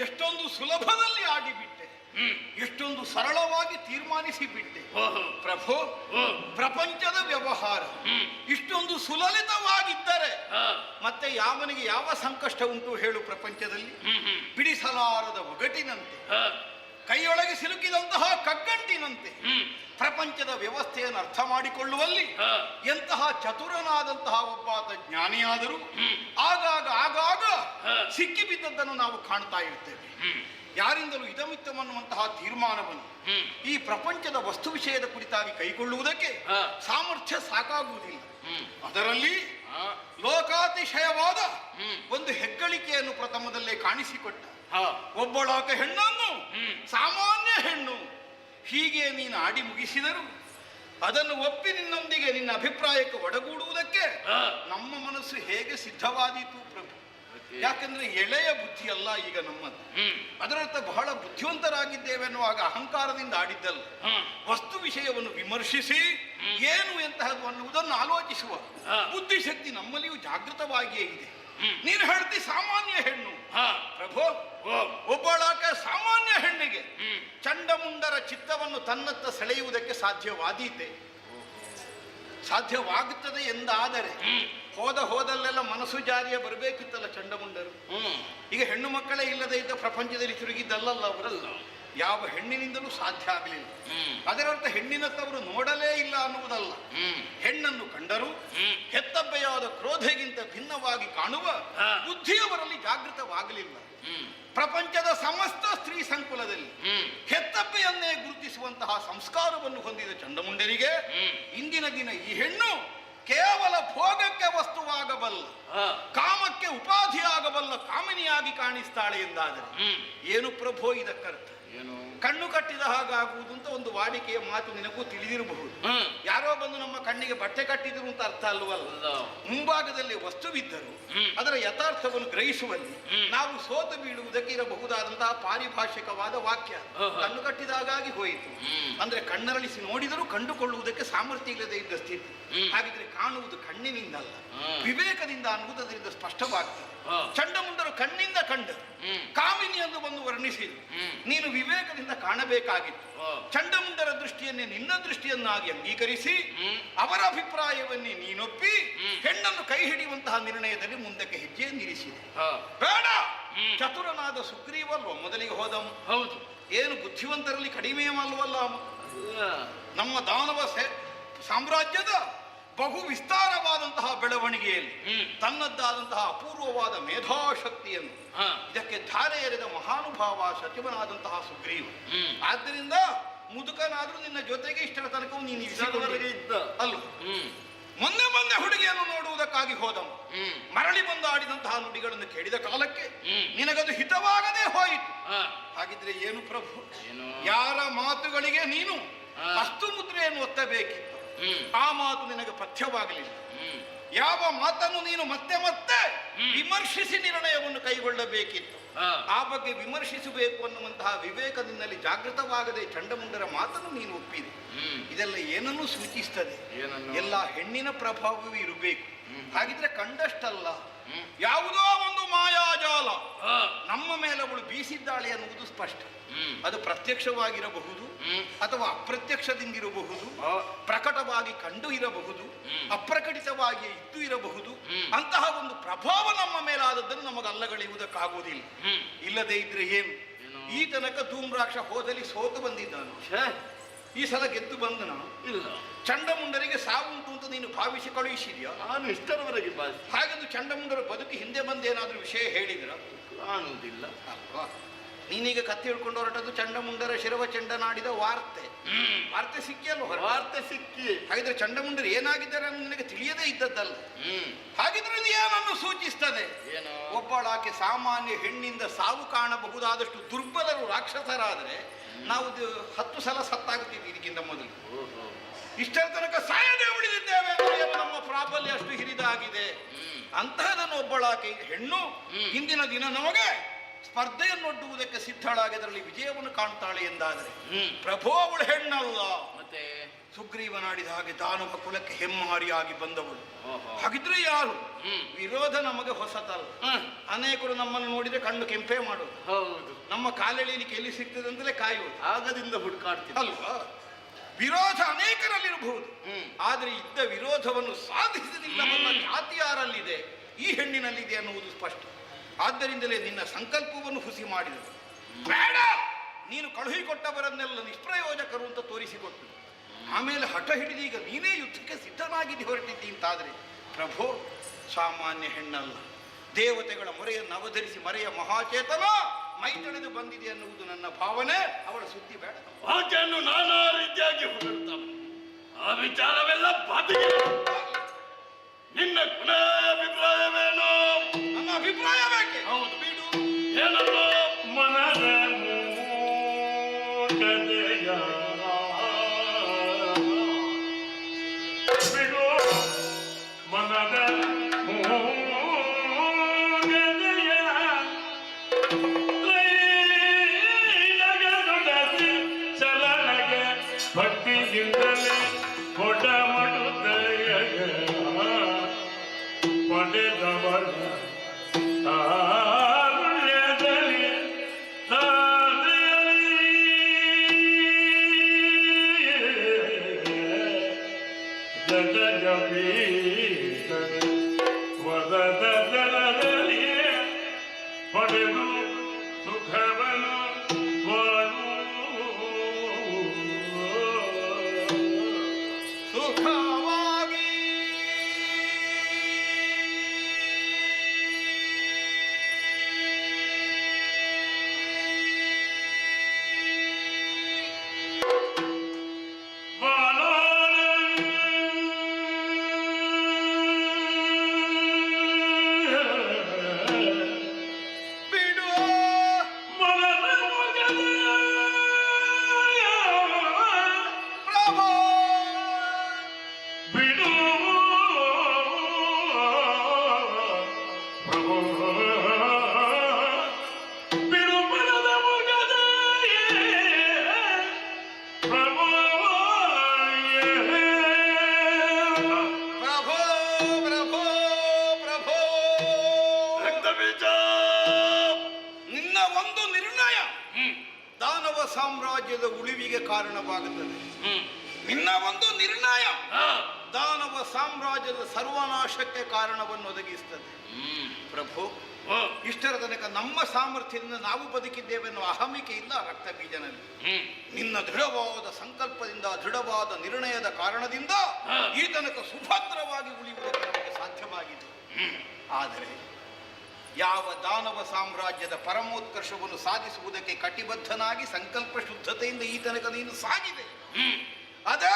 ಎಷ್ಟೊಂದು ಸುಲಭದಲ್ಲಿ ಆಡಿಬಿಟ್ಟೆ, ಎಷ್ಟೊಂದು ಸರಳವಾಗಿ ತೀರ್ಮಾನಿಸಿ ಬಿಟ್ಟೆ ಪ್ರಭು. ಪ್ರಪಂಚದ ವ್ಯವಹಾರ ಇಷ್ಟೊಂದು ಸುಲಲಿತವಾಗಿದ್ದರೆ ಮತ್ತೆ ಯಾವನಿಗೆ ಯಾವ ಸಂಕಷ್ಟ ಉಂಟು ಹೇಳು? ಪ್ರಪಂಚದಲ್ಲಿ ಬಿಡಿಸಲಾರದ ಒಗಟಿನಂತೆ, ಕೈಯೊಳಗೆ ಸಿಲುಕಿದಂತಹ ಕಗ್ಗಂಟಿನಂತೆ ಪ್ರಪಂಚದ ವ್ಯವಸ್ಥೆಯನ್ನು ಅರ್ಥ ಮಾಡಿಕೊಳ್ಳುವಲ್ಲಿ ಎಂತಹ ಚತುರನಾದಂತಹ ಒಬ್ಬಾತ ಜ್ಞಾನಿಯಾದರೂ ಆಗಾಗ ಸಿಕ್ಕಿಬಿದ್ದದ್ದನ್ನು ನಾವು ಕಾಣ್ತಾ ಇರ್ತೇವೆ. ಯಾರಿಂದಲೂ ಇದಮಿತ್ತಮನ್ನುವಂತಹ ತೀರ್ಮಾನವನ್ನು ಈ ಪ್ರಪಂಚದ ವಸ್ತು ವಿಷಯದ ಕುರಿತಾಗಿ ಕೈಗೊಳ್ಳುವುದಕ್ಕೆ ಸಾಮರ್ಥ್ಯ ಸಾಕಾಗುವುದಿಲ್ಲ. ಅದರಲ್ಲಿ ಲೋಕಾತಿಶಯವಾದ ಒಂದು ಹೆಗ್ಗಳಿಕೆಯನ್ನು ಪ್ರಥಮದಲ್ಲೇ ಕಾಣಿಸಿಕೊಟ್ಟ. ಒಬ್ಬಳಾಕ ಹೆಣ್ಣನ್ನು ಸಾಮಾನ್ಯ ಹೆಣ್ಣು ಹೀಗೆ ನೀನು ಆಡಿ ಮುಗಿಸಿದರು ಅದನ್ನು ಒಪ್ಪಿ ನಿನ್ನೊಂದಿಗೆ ನಿನ್ನ ಅಭಿಪ್ರಾಯಕ್ಕೆ ಒಡಗೂಡುವುದಕ್ಕೆ ನಮ್ಮ ಮನಸ್ಸು ಹೇಗೆ ಸಿದ್ಧವಾದೀತು ಪ್ರಭು. ಯಾಕಂದ್ರೆ ಎಳೆಯ ಬುದ್ಧಿ ಅಲ್ಲ ಈಗ ನಮ್ಮದು. ಅದರರ್ಥ ಬಹಳ ಬುದ್ಧಿವಂತರಾಗಿದ್ದೇವೆ ಅನ್ನುವಾಗ ಅಹಂಕಾರದಿಂದ ಆಡಿದ್ದಲ್ಲ, ವಸ್ತು ವಿಷಯವನ್ನು ವಿಮರ್ಶಿಸಿ ಏನು ಎಂತಹದ್ದು ಅನ್ನುವುದನ್ನು ಆಲೋಚಿಸುವ ಬುದ್ಧಿಶಕ್ತಿ ನಮ್ಮಲ್ಲಿಯೂ ಜಾಗೃತವಾಗಿಯೇ ಇದೆ. ನೀನು ಹೇಳ್ತಿ ಸಾಮಾನ್ಯ ಹೆಣ್ಣು ಪ್ರಭು. ಒಬ್ಬಳಾಕೆ ಸಾಮಾನ್ಯ ಹೆಣ್ಣಿಗೆ ಚಂಡಮುಂಡರ ಚಿತ್ತವನ್ನು ತನ್ನತ್ತ ಸೆಳೆಯುವುದಕ್ಕೆ ಸಾಧ್ಯವಾದೀತೆ? ಸಾಧ್ಯವಾಗುತ್ತದೆ ಎಂದಾದರೆ ಹೋದಲ್ಲೆಲ್ಲ ಮನಸ್ಸು ಜಾರಿಯ ಬರಬೇಕಿತ್ತಲ್ಲ ಚಂಡಮುಂಡರು. ಈಗ ಹೆಣ್ಣು ಮಕ್ಕಳೇ ಇಲ್ಲದೆ ಇದ್ದ ಪ್ರಪಂಚದಲ್ಲಿ ತಿರುಗಿದ್ದಲ್ಲಲ್ಲ ಅವರಲ್ಲ. ಯಾವ ಹೆಣ್ಣಿನಿಂದಲೂ ಸಾಧ್ಯ ಆಗಲಿಲ್ಲ. ಅದರರ್ಥ ಹೆಣ್ಣಿನತ್ತವರು ನೋಡಲೇ ಇಲ್ಲ ಅನ್ನುವುದಲ್ಲ. ಹೆಣ್ಣನ್ನು ಕಂಡರೂ ಹೆತ್ತಬ್ಬೆಯಾದ ಕ್ರೋಧೆಗಿಂತ ಭಿನ್ನವಾಗಿ ಕಾಣುವ ಬುದ್ಧಿಯವರಲ್ಲಿ ಜಾಗೃತವಾಗಲಿಲ್ಲ. ಪ್ರಪಂಚದ ಸಮಸ್ತ ಸ್ತ್ರೀ ಸಂಕುಲದಲ್ಲಿ ಹೆತ್ತಪ್ಪೆಯನ್ನೇ ಗುರುತಿಸುವಂತಹ ಸಂಸ್ಕಾರವನ್ನು ಹೊಂದಿದ ಚಂಡಮುಂಡರಿಗೆ ಇಂದಿನ ದಿನ ಈ ಹೆಣ್ಣು ಕೇವಲ ಭೋಗಕ್ಕೆ ವಸ್ತುವಾಗಬಲ್ಲ, ಕಾಮಕ್ಕೆ ಉಪಾಧಿಯಾಗಬಲ್ಲ ಕಾಮಿನಿಯಾಗಿ ಕಾಣಿಸ್ತಾಳೆ ಎಂದಾದರೆ ಏನು ಪ್ರಭೋ ಇದಕ್ಕರ್ಥ? ಕಣ್ಣು ಕಟ್ಟಿದ ಹಾಗಾಗುವುದು ಅಂತ ಒಂದು ವಾಡಿಕೆಯ ಮಾತು ನಿನಗೂ ತಿಳಿದಿರಬಹುದು. ಯಾರೋ ಬಂದು ನಮ್ಮ ಕಣ್ಣಿಗೆ ಬಟ್ಟೆ ಕಟ್ಟಿದ್ರು ಅಂತ ಅರ್ಥ ಅಲ್ವಲ್ಲ. ಮುಂಭಾಗದಲ್ಲಿ ವಸ್ತುವಿದ್ದರು ಅದರ ಯಥಾರ್ಥವನ್ನು ಗ್ರಹಿಸುವಲ್ಲಿ ನಾವು ಸೋತು ಬೀಳುವುದಕ್ಕೆ ಇರಬಹುದಾದಂತಹ ಪಾರಿಭಾಷಿಕವಾದ ವಾಕ್ಯ. ಕಣ್ಣು ಕಟ್ಟಿದಾಗಾಗಿ ಹೋಯಿತು ಅಂದ್ರೆ ಕಣ್ಣರಳಿಸಿ ನೋಡಿದರೂ ಕಂಡುಕೊಳ್ಳುವುದಕ್ಕೆ ಸಾಮರ್ಥ್ಯ ಇಲ್ಲದೆ ಇದ್ದ ಸ್ಥಿತಿ. ಹಾಗಿದ್ರೆ ಕಾಣುವುದು ಕಣ್ಣಿನಿಂದಲ್ಲ, ವಿವೇಕದಿಂದ ಅನ್ನುವುದು ಅದರಿಂದ ಸ್ಪಷ್ಟವಾಗ್ತದೆ. ಚಂಡಮುಂಡರು ಕಣ್ಣಿಂದ ಕಂಡರು, ಕಾಮಿನಿ ಎಂದು ಬಂದು ವರ್ಣಿಸಿದರು. ನೀನು ವಿವೇಕದಿಂದ ಕಾಣಬೇಕಾಗಿತ್ತು. ಚಂಡಮುಂಡರ ದೃಷ್ಟಿಯನ್ನೇ ನಿನ್ನ ದೃಷ್ಟಿಯನ್ನಾಗಿ ಅಂಗೀಕರಿಸಿ ಅವರ ಅಭಿಪ್ರಾಯವನ್ನೇ ನೀನೊಪ್ಪಿ ಹೆಣ್ಣನ್ನು ಕೈ ಹಿಡಿಯುವಂತಹ ನಿರ್ಣಯದಲ್ಲಿ ಮುಂದಕ್ಕೆ ಹೆಜ್ಜೆಯನ್ನಿರಿಸಿದೆ. ಬೇಡ, ಚತುರನಾದ ಸುಗ್ರೀವಲ್ವ ಮೊದಲಿಗೆ ಹೋದವ. ಹೌದು, ಏನು ಬುದ್ಧಿವಂತರಲ್ಲಿ ಕಡಿಮೆಯಲ್ಲವಲ್ಲ. ನಮ್ಮ ದಾನವ ಸಾಮ್ರಾಜ್ಯದ ಬಹು ವಿಸ್ತಾರವಾದಂತಹ ಬೆಳವಣಿಗೆಯಲ್ಲಿ ತನ್ನದ್ದಾದಂತಹ ಅಪೂರ್ವವಾದ ಮೇಧಾಶಕ್ತಿಯನ್ನು ಇದಕ್ಕೆ ಧಾರೆ ಎರೆದ ಮಹಾನುಭಾವ ಸಚಿವನಾದಂತಹ ಸುಗ್ರೀವ. ಆದ್ದರಿಂದ ಮುದುಕನಾದ್ರೂ ನಿನ್ನ ಜೊತೆಗೆ ಇಷ್ಟರ ತನಕ ನೀನು ಇದ್ದ ಅಲ್ವ. ಮೊನ್ನೆ ಹುಡುಗಿಯನ್ನು ನೋಡುವುದಕ್ಕಾಗಿ ಹೋದವ. ಮರಳಿ ಬಂದು ಆಡಿದಂತಹ ನುಡಿಗಳನ್ನು ಕೇಳಿದ ಕಾಲಕ್ಕೆ ನಿನಗದು ಹಿತವಾಗದೆ ಹೋಯಿತು. ಹಾಗಿದ್ರೆ ಏನು ಪ್ರಭು, ಯಾರ ಮಾತುಗಳಿಗೆ ನೀನು ಅಸ್ತು ಮುದ್ರೆಯನ್ನು ಒತ್ತಬೇಕಿತ್ತು, ಆ ಮಾತು ನಿನಗೆ ಪಥ್ಯವಾಗಲಿಲ್ಲ. ಯಾವ ಮಾತನ್ನು ನೀನು ಮತ್ತೆ ಮತ್ತೆ ವಿಮರ್ಶಿಸಿ ನಿರ್ಣಯವನ್ನು ಕೈಗೊಳ್ಳಬೇಕಿತ್ತು, ಆ ಬಗ್ಗೆ ವಿಮರ್ಶಿಸಬೇಕು ಅನ್ನುವಂತಹ ವಿವೇಕ ನಿನ್ನಲ್ಲಿ ಜಾಗೃತವಾಗದೆ ಚಂಡಮುಂಡರ ಮಾತನ್ನು ನೀನು ಒಪ್ಪಿದೆ. ಇದೆಲ್ಲ ಏನನ್ನು ಸೂಚಿಸ್ತದೆ? ಎಲ್ಲ ಹೆಣ್ಣಿನ ಪ್ರಭಾವವೇ ಇರಬೇಕು. ಹಾಗಿದ್ರೆ ಕಂಡಷ್ಟಲ್ಲ, ಯಾವುದೋ ಒಂದು ಮಾಯಾಜಾಲ ನಮ್ಮ ಮೇಲೆ ಅವಳು ಬೀಸಿದ್ದಾಳೆ ಅನ್ನುವುದು ಸ್ಪಷ್ಟ. ಅದು ಪ್ರತ್ಯಕ್ಷವಾಗಿರಬಹುದು ಅಥವಾ ಅಪ್ರತ್ಯಕ್ಷದಿಂದಿರಬಹುದು, ಪ್ರಕಟವಾಗಿ ಕಂಡು ಇರಬಹುದು, ಅಪ್ರಕಟಿತವಾಗಿ ಇದ್ದು ಇರಬಹುದು. ಅಂತಹ ಒಂದು ಪ್ರಭಾವ ನಮ್ಮ ಮೇಲಾದದ್ದನ್ನು ನಮಗೆ ಅಲ್ಲಗಳೆಯುವುದಕ್ಕಾಗುವುದಿಲ್ಲ. ಇಲ್ಲದೆ ಇದ್ರೆ ಏನು? ಈ ತನಕ ಧೂಮ್ರಾಕ್ಷ ಹೋದಲ್ಲಿ ಸೋತು ಬಂದಿದ್ದಾನು, ಈ ಸಲ ಗೆದ್ದು ಬಂದನ ಇಲ್ಲ. ಚಂಡಮುಂಡರಿಗೆ ಸಾವುಂಟು ಅಂತ ನೀನು ಭಾವಿಸಿ ಕಳುಹಿಸಿದ್ಯಾ? ನಾನು ಇಷ್ಟರವರೆಗೆ ಹಾಗೆಂದು ಚಂಡಮುಂಡರ ಬದುಕಿ ಹಿಂದೆ ಬಂದೇನಾದ್ರೂ ವಿಷಯ ಹೇಳಿದ್ರ? ಕಾಣುವುದಿಲ್ಲ ಅಲ್ವಾ? ನೀನೀಗ ಕತ್ತಿ ಹಿಡ್ಕೊಂಡು ಹೊರಟದ್ದು ಚಂಡಮುಂಡರ ಶಿರವಚಂಡನಾಡಿದ ವಾರ್ತೆ ಸಿಕ್ಕಿಯಲ್ವ? ವಾರ್ತೆ ಸಿಕ್ಕಿ. ಹಾಗಿದ್ರೆ ಚಂಡಮುಂಡರು ಏನಾಗಿದ್ದಾರೆ ಅನ್ನೋದು ನಿನಗೆ ತಿಳಿಯದೇ ಇದ್ದದ್ದಲ್ಲ. ಹಾಗಿದ್ರೆ ಇದು ಏನನ್ನು ಸೂಚಿಸ್ತದೆ? ಒಬ್ಬಳಾಕೆ ಸಾಮಾನ್ಯ ಹೆಣ್ಣಿಂದ ಸಾವು ಕಾಣಬಹುದಾದಷ್ಟು ದುರ್ಬಲರು ರಾಕ್ಷಸರಾದರೆ ನಾವು 10 ಸಲ ಸತ್ತಾಗುತ್ತಿದ್ವಿ ಇದಕ್ಕಿಂತ ಮೊದಲು. ಇಷ್ಟರ ತನಕ ಸಾಯದೆ ಉಳಿದಿದ್ದೇವೆ. ನಮ್ಮ ಪ್ರಾಬಲ್ಯ ಅಷ್ಟು ಹಿರಿದಾಗಿದೆ. ಅಂತಹದನ್ನು ಒಬ್ಬಳಾಕೆ ಹೆಣ್ಣು ಇಂದಿನ ದಿನ ನಮಗೆ ಸ್ಪರ್ಧೆಯನ್ನೊಡ್ಡುವುದಕ್ಕೆ ಸಿದ್ಧಳಾಗಿದ್ರಲ್ಲಿ ವಿಜಯವನ್ನು ಕಾಣ್ತಾಳೆ ಎಂದಾದರೆ ಪ್ರಭೋ ಅವಳು ಹೆಣ್ಣಲ್ಲ. ಮತ್ತೆ ಸುಗ್ರೀವನಾಡಿದ ಹಾಗೆ ದಾನವ ಕುಲಕ್ಕೆ ಹೆಮ್ಮಾರಿಯಾಗಿ ಬಂದವಳು. ಹಾಗಿದ್ರೆ ಯಾರು? ವಿರೋಧ ನಮಗೆ ಹೊಸತಲ್ಲ. ಅನೇಕರು ನಮ್ಮನ್ನು ನೋಡಿದ್ರೆ ಕಣ್ಣು ಕೆಂಪೆ ಮಾಡೋದು. ಹೌದು, ನಮ್ಮ ಕಾಲೆಳೆಯಲಿಕ್ಕೆ ಎಲ್ಲಿ ಸಿಗ್ತದೆ ಅಂತಲೇ ಕಾಯುವುದು. ಆಗದಿಂದ ಹುಡುಕಾಡ್ತೀವಿ ಅಲ್ವಾ? ವಿರೋಧ ಅನೇಕರಲ್ಲಿರಬಹುದು, ಆದ್ರೆ ಇದ್ದ ವಿರೋಧವನ್ನು ಸಾಧಿಸಲಿಲ್ಲವಲ್ಲ ಜಾತಿ ಯಾರಲ್ಲಿದೆ, ಈ ಹೆಣ್ಣಿನಲ್ಲಿದೆ ಅನ್ನುವುದು ಸ್ಪಷ್ಟ. ಆದ್ದರಿಂದಲೇ ನಿನ್ನ ಸಂಕಲ್ಪವನ್ನು ಹುಸಿ ಮಾಡಿದರು. ಬೇಡ, ನೀನು ಕಳುಹಿಕೊಟ್ಟವರನ್ನೆಲ್ಲ ನಿಷ್ಪ್ರಯೋಜಕರು ಅಂತ ತೋರಿಸಿಕೊಟ್ಟು ಆಮೇಲೆ ಹಠ ಹಿಡಿದೀಗ ನೀನೇ ಯುದ್ಧಕ್ಕೆ ಸಿದ್ಧನಾಗಿದ್ದು ಹೊರಟಿದ್ದಿ ಅಂತಾದ್ರೆ ಪ್ರಭೋ ಸಾಮಾನ್ಯ ಹೆಣ್ಣಲ್ಲ. ದೇವತೆಗಳ ಮೊರೆಯನ್ನು ಅವಧರಿಸಿ ಮರೆಯ ಮಹಾಚೇತನ ಮೈ ತಡೆದು ಬಂದಿದೆ ಅನ್ನುವುದು ನನ್ನ ಭಾವನೆ. ಅವಳ ಸುದ್ದಿ ಬೇಡ. ಆಕೆಯನ್ನು ನಾನಾ ರೀತಿಯಾಗಿ ಹೊರಡ್ತಾನೆ. ಆ ವಿಚಾರವೆಲ್ಲ ಬಾತಿಗೆ. ನಿನ್ನ ಕೊನೆಯ ಅಭಿಪ್ರಾಯವೇನು? ನನ್ನ ಅಭಿಪ್ರಾಯ ಬೇಕೆ? ಹೌದು, ಬಿಡು. ಏನನ್ನು ಮನದ ಮೂಗದೆಯ ಬಿಡು, ಮನದ ಮೂಗದೆಯ ತ್ರೈಲಗನುಡಸಿ ಶರಣಗೆ ಭಕ್ತಿಯಿಂದಲೇ ಕೊಡ ಮಾಡುತ್ತಯ ಪಡೆದವಳ ತಾರುಣ್ಯದಲ್ಲಿ ಜಗಜಬೀ ವದದ ದರದಲ್ಲಿ ಪಡೆದು ಸುಖವನ್ನು ಸುಖವಾಗಿ ಸಾಮ್ರಾಜ್ಯದ ಉಳಿವಿಗೆ ಕಾರಣವಾಗುತ್ತದೆ. ನಿನ್ನ ಒಂದು ನಿರ್ಣಯ ದಾನವ ಸಾಮ್ರಾಜ್ಯದ ಸರ್ವನಾಶಕ್ಕೆ ಕಾರಣವನ್ನು ಒದಗಿಸುತ್ತದೆ. ಪ್ರಭು, ಇಷ್ಟರ ತನಕ ನಮ್ಮ ಸಾಮರ್ಥ್ಯದಿಂದ ನಾವು ಬದುಕಿದ್ದೇವೆನ್ನುವ ಅಹಮಿಕೆ ಇಲ್ಲ ರಕ್ತ ಬೀಜನಲ್ಲಿ. ನಿನ್ನ ದೃಢವಾದ ಸಂಕಲ್ಪದಿಂದ, ದೃಢವಾದ ನಿರ್ಣಯದ ಕಾರಣದಿಂದ ಈ ತನಕ ಸುಭದ್ರವಾಗಿ ಉಳಿಯುವುದಕ್ಕೆ ನಮಗೆ ಸಾಧ್ಯವಾಗಿದೆ. ಆದರೆ ಯಾವ ದಾನವ ಸಾಮ್ರಾಜ್ಯದ ಪರಮೋತ್ಕರ್ಷವನ್ನು ಸಾಧಿಸುವುದಕ್ಕೆ ಕಟಿಬದ್ಧನಾಗಿ ಸಂಕಲ್ಪ ಶುದ್ಧತೆಯಿಂದ ಈ ತನಕ ನೀನು ಸಾಗಿದೆ, ಅದೇ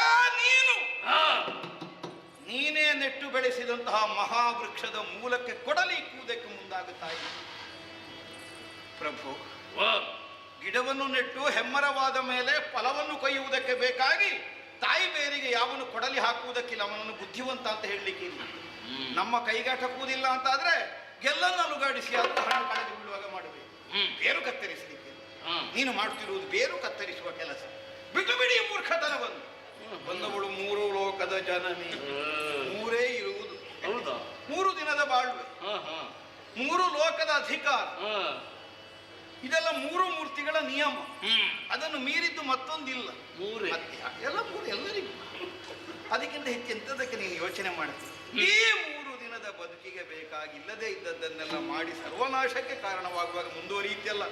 ನೀನೇ ನೆಟ್ಟು ಬೆಳೆಸಿದಂತಹ ಮಹಾವೃಕ್ಷದ ಮೂಲಕ್ಕೆ ಕೊಡಲಿಕ್ಕುವುದಕ್ಕೆ ಮುಂದಾಗುತ್ತಾ ಇದೆ. ಪ್ರಭು, ಗಿಡವನ್ನು ನೆಟ್ಟು ಹೆಮ್ಮರವಾದ ಮೇಲೆ ಫಲವನ್ನು ಕೊಯ್ಯುವುದಕ್ಕೆ ಬೇಕಾಗಿ ತಾಯಿ ಬೇರಿಗೆ ಯಾವನು ಕೊಡಲಿ ಹಾಕುವುದಕ್ಕಿಲ್ಲ, ಅವನನ್ನು ಬುದ್ಧಿವಂತ ಅಂತ ಹೇಳಲಿಕ್ಕೆ ಇಲ್ಲ. ನಮ್ಮ ಕೈಗಾಟಕುವುದಿಲ್ಲ ಅಂತಾದ್ರೆ ಗೆಲ್ಲನ್ನು ಅಲುಗಾಡಿಸಿ ಆದರೂ ಹಣ್ಣು ಕಳೆದು ಬೀಳುವಾಗ ಮಾಡಬೇಕು. ಬೇರು ಕತ್ತರಿಸಲಿಕ್ಕೆ ನೀನು ಮಾಡುತ್ತಿರುವುದು ಬೇರು ಕತ್ತರಿಸುವ ಕೆಲಸ. ಬಿಟ್ಟು ಬಿಡಿ ಮೂರ್ಖತನವನ್ನು. ಬಂದವಳು ಮೂರು ಲೋಕದ ಜನನಿ, ಮೂರೇ ಇರುವುದು. 3 ದಿನದ ಬಾಳ್ವೆ, 3 ಲೋಕದ ಅಧಿಕಾರ, ಇದೆಲ್ಲ 3 ಮೂರ್ತಿಗಳ ನಿಯಮ. ಅದನ್ನು ಮೀರಿದ್ದು ಮತ್ತೊಂದಿಲ್ಲ. ಎಲ್ಲ 3 ಎಲ್ಲರಿಗೂ. ಅದಕ್ಕಿಂತ ಹೆಚ್ಚೆಂತದಕ್ಕೆ ನೀನು ಯೋಚನೆ ಮಾಡ್ತೀನಿ. ಈ 3 ದಿನದ ಬದುಕಿಗೆ ಬೇಕಾಗಿಲ್ಲದೆ ಇದ್ದದ್ದನ್ನೆಲ್ಲ ಮಾಡಿ ಸರ್ವನಾಶಕ್ಕೆ ಕಾರಣವಾಗುವಾಗ ಮುಂದುವರಿಯುತ್ತಲ್ಲ.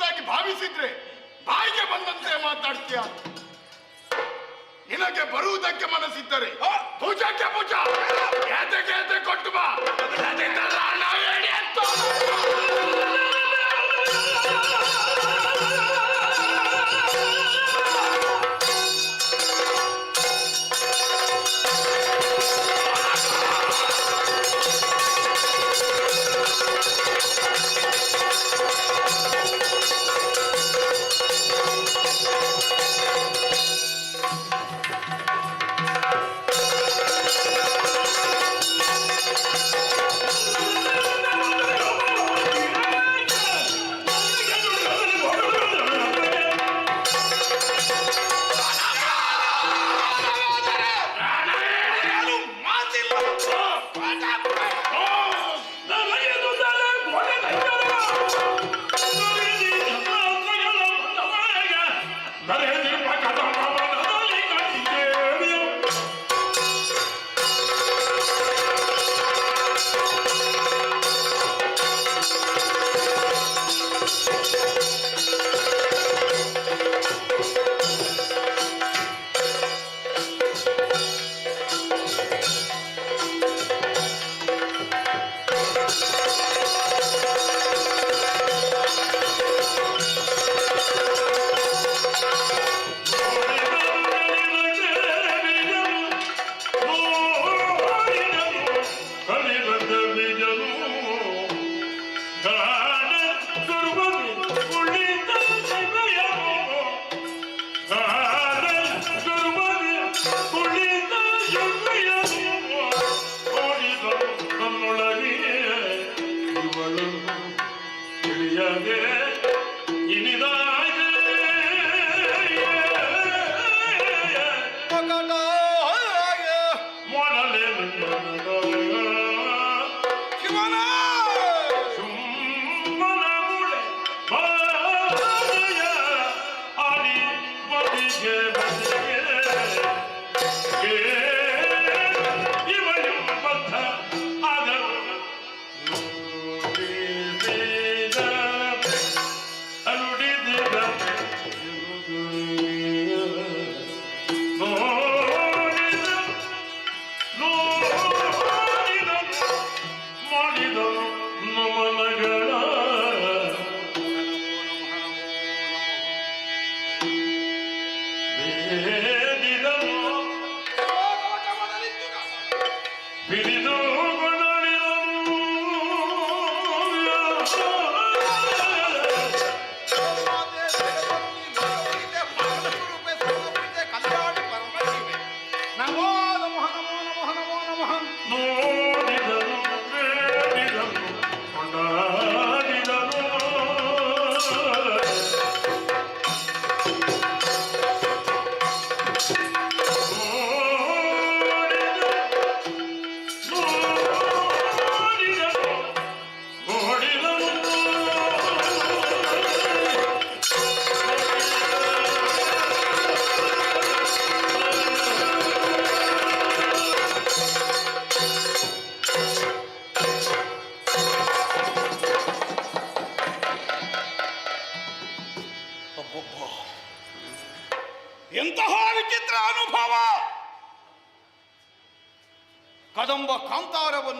ಹಾಗೆ ಭಾವಿಸಿದ್ರೆ ಬಾಯಿಗೆ ಬಂದಂತೆ ಮಾತಾಡ್ತೀಯ. ನಿನಗೆ ಬರುವುದಕ್ಕೆ ಮನಸ್ಸಿದ್ದರೆ ಪೂಜಾಕ್ಕೆ ಪೂಜಾ ಏತೆ ಕೊಟ್ಟು ಬಾ.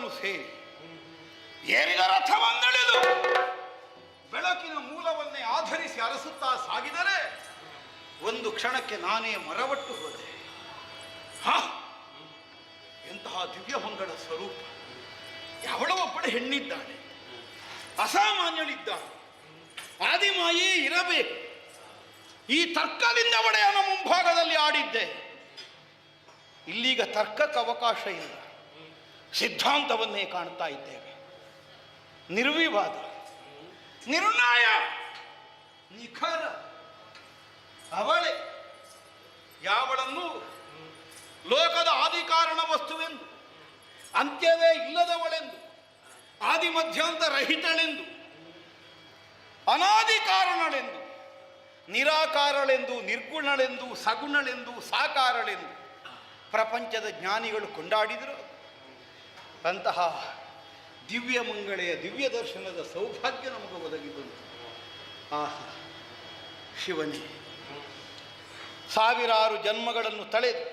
ಜನರನ್ನು ಸೇರಿ ಏರಿದ ರಥವನ್ನೆಳೆದು ಬೆಳಕಿನ ಮೂಲವನ್ನೇ ಆಧರಿಸಿ ಅರಸುತ್ತಾ ಸಾಗಿದರೆ ಒಂದು ಕ್ಷಣಕ್ಕೆ ನಾನೇ ಮರವಟ್ಟು ಹೋದೆ. ಎಂತಹ ದಿವ್ಯ ಮಂಗಳ ಸ್ವರೂಪ! ಯಾವಳ ಒಬ್ಬಳೆ ಹೆಣ್ಣಿದ್ದಾಳೆ, ಅಸಾಮಾನ್ಯಳಿದ್ದಾಳೆ, ಆದಿಮಾಯೇ ಇರಬೇಕು. ಈ ತರ್ಕದಿಂದ ಒಡೆಯನ ಮುಂಭಾಗದಲ್ಲಿ ಆಡಿದ್ದೆ. ಇಲ್ಲೀಗ ತರ್ಕಕ್ಕೆ ಅವಕಾಶ ಇಲ್ಲ, ಸಿದ್ಧಾಂತವನ್ನೇ ಕಾಣ್ತಾ ಇದ್ದೇವೆ. ನಿರ್ವಿವಾದ, ನಿರ್ಣಯ, ನಿಖರ ಅವಳೆ. ಯಾವಳನ್ನು ಲೋಕದ ಆದಿಕಾರಣ ವಸ್ತುವೆಂದು, ಅಂತ್ಯವೇ ಇಲ್ಲದವಳೆಂದು, ಆದಿ ಮಧ್ಯಾಂತ ರಹಿತಳೆಂದು, ಅನಾದಿ ಕಾರಣಳೆಂದು, ನಿರಾಕಾರಳೆಂದು, ನಿರ್ಗುಣಳೆಂದು, ಸಗುಣಳೆಂದು, ಸಾಕಾರಳೆಂದು ಪ್ರಪಂಚದ ಜ್ಞಾನಿಗಳು ಕೊಂಡಾಡಿದರು. ಅಂತಹ ದಿವ್ಯ ಮಂಗಳೆಯ ದಿವ್ಯ ದರ್ಶನದ ಸೌಭಾಗ್ಯ ನಮಗೆ ಒದಗಿ ಬಂತು. ಆಹಾ ಶಿವನೇ, ಸಾವಿರಾರು ಜನ್ಮಗಳನ್ನು ತಳೆದು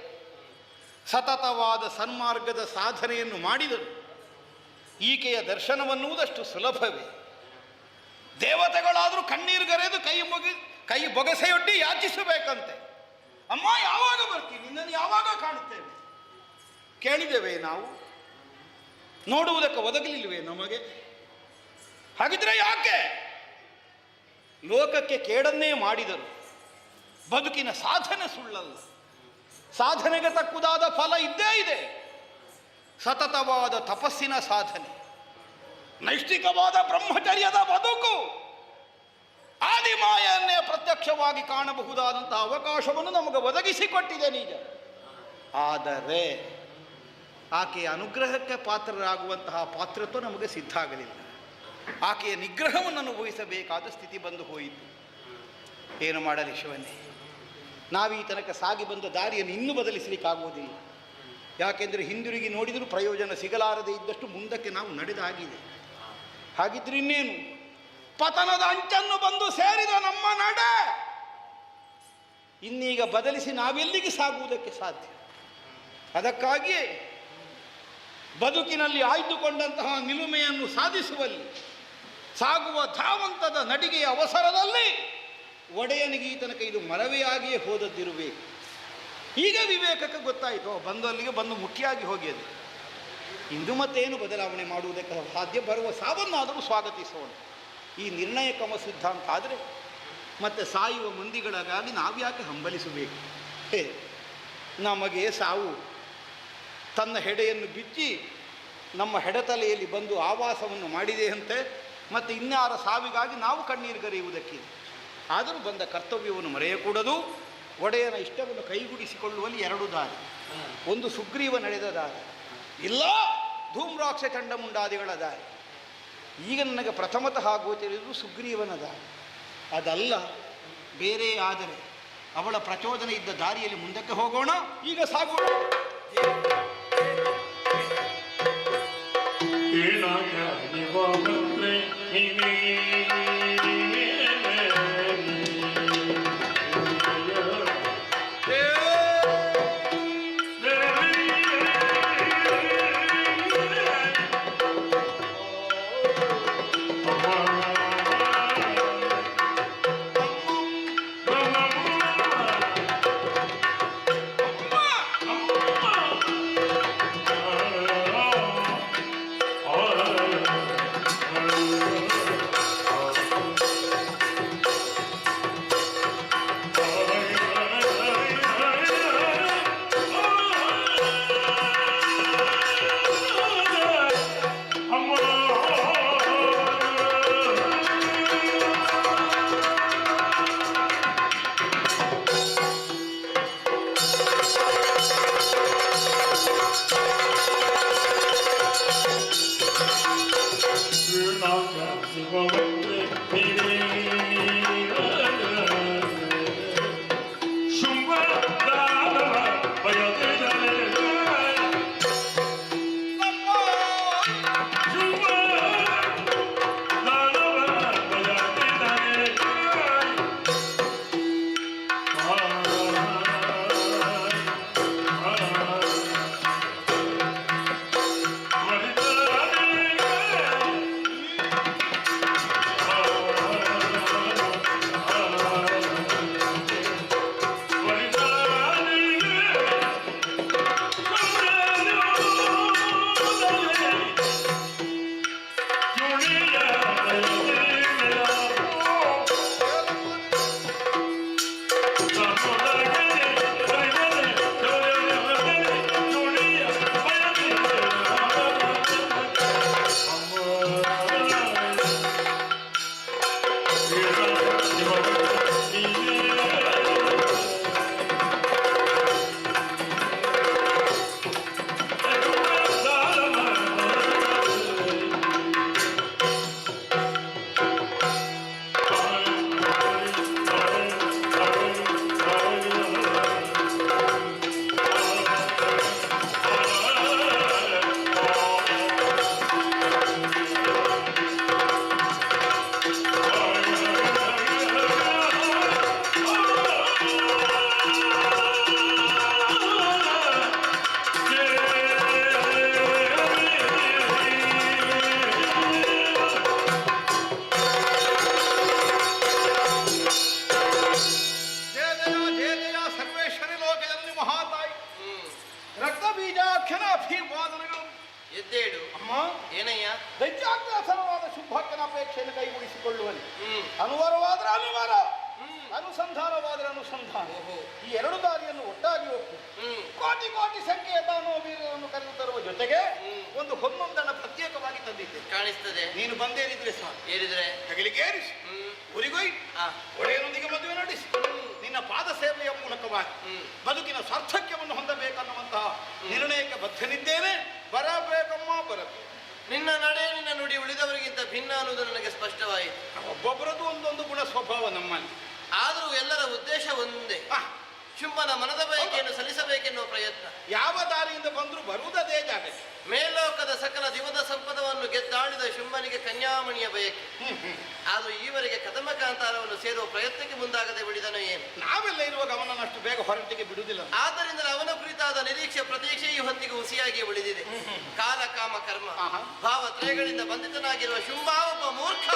ಸತತವಾದ ಸನ್ಮಾರ್ಗದ ಸಾಧನೆಯನ್ನು ಮಾಡಿದರು. ಈಕೆಯ ದರ್ಶನವನ್ನುವುದಷ್ಟು ಸುಲಭವೇ? ದೇವತೆಗಳಾದರೂ ಕಣ್ಣೀರುಗರೆದು ಕೈ ಬೊಗಸೆಯೊಡ್ಡಿ ಯಾಚಿಸಬೇಕಂತೆ. ಅಮ್ಮ ಯಾವಾಗ ಬರ್ತೀನಿ, ನಿನ್ನನ್ನು ಯಾವಾಗ ಕಾಣುತ್ತೇವೆ? ಕೇಳಿದ್ದೇವೆ ನಾವು? ನೋಡುವುದಕ್ಕೆ ಒದಗಲಿಲ್ವೇ ನಮಗೆ? ಹಾಗಿದ್ರೆ ಯಾಕೆ ಲೋಕಕ್ಕೆ ಕೇಡನ್ನೇ ಮಾಡಿದರು? ಬದುಕಿನ ಸಾಧನೆ ಸುಳ್ಳಲ್ಲ, ಸಾಧನೆಗೆ ತಕ್ಕುದಾದ ಫಲ ಇದ್ದೇ ಇದೆ. ಸತತವಾದ ತಪಸ್ಸಿನ ಸಾಧನೆ, ನೈಷ್ಠಿಕವಾದ ಬ್ರಹ್ಮಚರ್ಯದ ಬದುಕು, ಆದಿಮಾಯನ್ನೇ ಪ್ರತ್ಯಕ್ಷವಾಗಿ ಕಾಣಬಹುದಾದಂತಹ ಅವಕಾಶವನ್ನು ನಮಗೆ ಒದಗಿಸಿಕೊಟ್ಟಿದೆ ನಿಜ. ಆದರೆ ಆಕೆಯ ಅನುಗ್ರಹಕ್ಕೆ ಪಾತ್ರರಾಗುವಂತಹ ಪಾತ್ರತ್ವ ನಮಗೆ ಸಿದ್ಧ ಆಗಲಿಲ್ಲ. ಆಕೆಯ ನಿಗ್ರಹವನ್ನು ಅನುಭವಿಸಬೇಕಾದ ಸ್ಥಿತಿ ಬಂದು ಹೋಯಿತು. ಏನು ಮಾಡಲಿ ಶಿವನೇ? ನಾವೀ ತನಕ ಸಾಗಿ ಬಂದ ದಾರಿಯನ್ನು ಇನ್ನೂ ಬದಲಿಸಲಿಕ್ಕಾಗುವುದಿಲ್ಲ. ಯಾಕೆಂದರೆ ಹಿಂದಿರುಗಿ ನೋಡಿದರೂ ಪ್ರಯೋಜನ ಸಿಗಲಾರದೆ ಇದ್ದಷ್ಟು ಮುಂದಕ್ಕೆ ನಾವು ನಡೆದಾಗಿದೆ. ಹಾಗಿದ್ರೆ ಇನ್ನೇನು? ಪತನದ ಅಂಚನ್ನು ಬಂದು ಸೇರಿದ ನಮ್ಮ ನಡೆ ಇನ್ನೀಗ ಬದಲಿಸಿ ನಾವೆಲ್ಲಿಗೆ ಸಾಗುವುದಕ್ಕೆ ಸಾಧ್ಯ? ಅದಕ್ಕಾಗಿಯೇ ಬದುಕಿನಲ್ಲಿ ಆಯ್ದುಕೊಂಡಂತಹ ನಿಲುಮೆಯನ್ನು ಸಾಧಿಸುವಲ್ಲಿ ಸಾಗುವ ಧಾವಂತದ ನಡಿಗೆಯ ಅವಸರದಲ್ಲಿ ಒಡೆಯನಿಗೆ ಈ ತನಕ ಇದು ಮರವೇ ಆಗಿಯೇ ಹೋದದ್ದಿರಬೇಕು. ಈಗ ವಿವೇಕಕ್ಕೆ ಗೊತ್ತಾಯಿತು, ಬಂದು ಅಲ್ಲಿಗೆ ಬಂದು ಮುಖ್ಯಾಗಿ ಹೋಗಿಯದು. ಇಂದು ಮತ್ತೇನು ಬದಲಾವಣೆ ಮಾಡುವುದಕ್ಕೆ ಸಾಧ್ಯ? ಬರುವ ಸಾವನ್ನಾದರೂ ಸ್ವಾಗತಿಸೋಣ. ಈ ನಿರ್ಣಯ ಕ್ರಮ ಸಿದ್ಧಾಂತ ಆದರೆ ಮತ್ತೆ ಸಾಯುವ ಮಂದಿಗಳಿಗಾಗಿ ನಾವ್ಯಾಕೆ ಹಂಬಲಿಸಬೇಕು? ನಮಗೆ ಸಾವು ತನ್ನ ಹೆಡೆಯನ್ನು ಬಿಚ್ಚಿ ನಮ್ಮ ಹೆಡತಲೆಯಲ್ಲಿ ಬಂದು ಆವಾಸವನ್ನು ಮಾಡಿದೆಯಂತೆ. ಮತ್ತು ಇನ್ಯಾರ ಸಾವಿಗಾಗಿ ನಾವು ಕಣ್ಣೀರು ಗರೆಯುವುದಕ್ಕಿದೆ. ಆದರೂ ಬಂದ ಕರ್ತವ್ಯವನ್ನು ಮರೆಯಕೂಡದು. ಒಡೆಯನ ಇಷ್ಟವನ್ನು ಕೈಗೂಡಿಸಿಕೊಳ್ಳುವಲ್ಲಿ ಎರಡು ದಾರಿ. ಒಂದು ಸುಗ್ರೀವ ನಡೆದ ದಾರಿ, ಇಲ್ಲ ಧೂಮ್ರಾಕ್ಷ ಚಂಡಮುಂಡಾದಿಗಳ ದಾರಿ. ಈಗ ನನಗೆ ಪ್ರಥಮತಃ ಗೋಚರಿಸುವುದು ಸುಗ್ರೀವನ ದಾರಿ. ಅದಲ್ಲ ಬೇರೆ ಆದರೆ ಅವಳ ಪ್ರಚೋದನೆ ಇದ್ದ ದಾರಿಯಲ್ಲಿ ಮುಂದಕ್ಕೆ ಹೋಗೋಣ. ಈಗ ಸಾಗೋಣ. ದೈತ್ಯಾಜ್ಞಾಸನವಾದ ಶುಭಕ್ಕನ ಅಪೇಕ್ಷೆಯನ್ನು ಕೈಗೂಡಿಸಿಕೊಳ್ಳುವಲ್ಲಿ ಅನುವರವಾದ್ರೆ ಅನಿವಾರ, ಅನುಸಂಧಾನವಾದರೆ ಅನುಸಂಧಾನ, ಈ ಎರಡು ದಾರಿಯನ್ನು ಒಟ್ಟಾಗಿ ಒಪ್ಪು. ಕೋಟಿ ಕೋಟಿ ಸಂಖ್ಯೆಯ ದಾನವೀರರನ್ನು ಕರೆದು ತರುವ ಜೊತೆಗೆ ಒಂದು ಹೊನ್ನೊಂದನ್ನು ಪ್ರತ್ಯೇಕವಾಗಿ ತಂದಿದ್ದೆ. ಕಾಣಿಸ್ತದೆ. ನೀನು ಬಂದೇರಿದ್ರೆ ಸಾಕು. ಏರಿದ್ರೆ ಹೆಗಲಿಗೆ ಏರಿಸಿ ಊರಿಗೊಯ್ ಒಡೆಯನೊಂದಿಗೆ ಮದುವೆ ನಡೆಸಿ ನಿನ್ನ ಪಾದ ಸೇವೆಯ ಮೂಲಕವಾಗಿ ಬದುಕಿನ ಸಾರ್ಥಕ್ಯವನ್ನು ಹೊಂದಬೇಕನ್ನುವಂತಹ ನಿರ್ಣಯಕ್ಕೆ ಬದ್ಧನಿದ್ದೇನೆ. ಬರಬೇಕಮ್ಮ, ಬರಬೇಕು. ನಿನ್ನ ನಡೆ ನಿನ್ನ ನುಡಿ ಉಳಿದವರಿಗಿಂತ ಭಿನ್ನ ಅನ್ನೋದು ನನಗೆ ಸ್ಪಷ್ಟವಾಯಿತು. ಒಬ್ಬೊಬ್ಬರದ್ದು ಒಂದೊಂದು ಗುಣ ಸ್ವಭಾವ ನಮ್ಮಲ್ಲಿ. ಆದರೂ ಎಲ್ಲರ ಉದ್ದೇಶ ಒಂದೇ, ಶುಂಭನ ಮನದ ಬಯಕೆಯನ್ನು ಸಲ್ಲಿಸಬೇಕೆನ್ನುವ ಪ್ರಯತ್ನ. ಯಾವ ದಾರಿಯಿಂದ ಬಂದರೂ ಬರುವುದದೇ ಜಾಗಕ್ಕೆ. ಮೇಲೋಕದ ಸಕಲ ದಿವದ ಸಂಪದವನ್ನು ಗೆದ್ದಾಡಿದ ಶುಂಭನಿಗೆ ಕನ್ಯಾಮಣಿಯ ಬಯಕೆ. ಆದರೂ ಈವರೆಗೆ ಕದಮ ಕಾಂತಾರವನ್ನು ಸೇರುವ ಪ್ರಯತ್ನಕ್ಕೆ ಮುಂದಾಗದೆ ಬಿಡಿದನು ಏನು? ನಾವೆಲ್ಲ ಇರುವಾಗ ಅವನನ್ನು ಬೇಗ ಹೊರಟಿಗೆ ಬಿಡುವುದಿಲ್ಲ. ಆದ್ದರಿಂದ ಅವನ ಕುರಿತಾದ ನಿರೀಕ್ಷೆ ಪ್ರತೀಕ್ಷೆ ಈ ಹೊತ್ತಿಗೆ ಹುಸಿಯಾಗಿ ಉಳಿದಿದೆ. ಕಾಲ ಕಾಮ ಕರ್ಮ ಭಾವ ತ್ರಯಗಳಿಂದ ಬಂಧಿತನಾಗಿರುವ ಶುಂಭ ಒಬ್ಬ ಮೂರ್ಖ.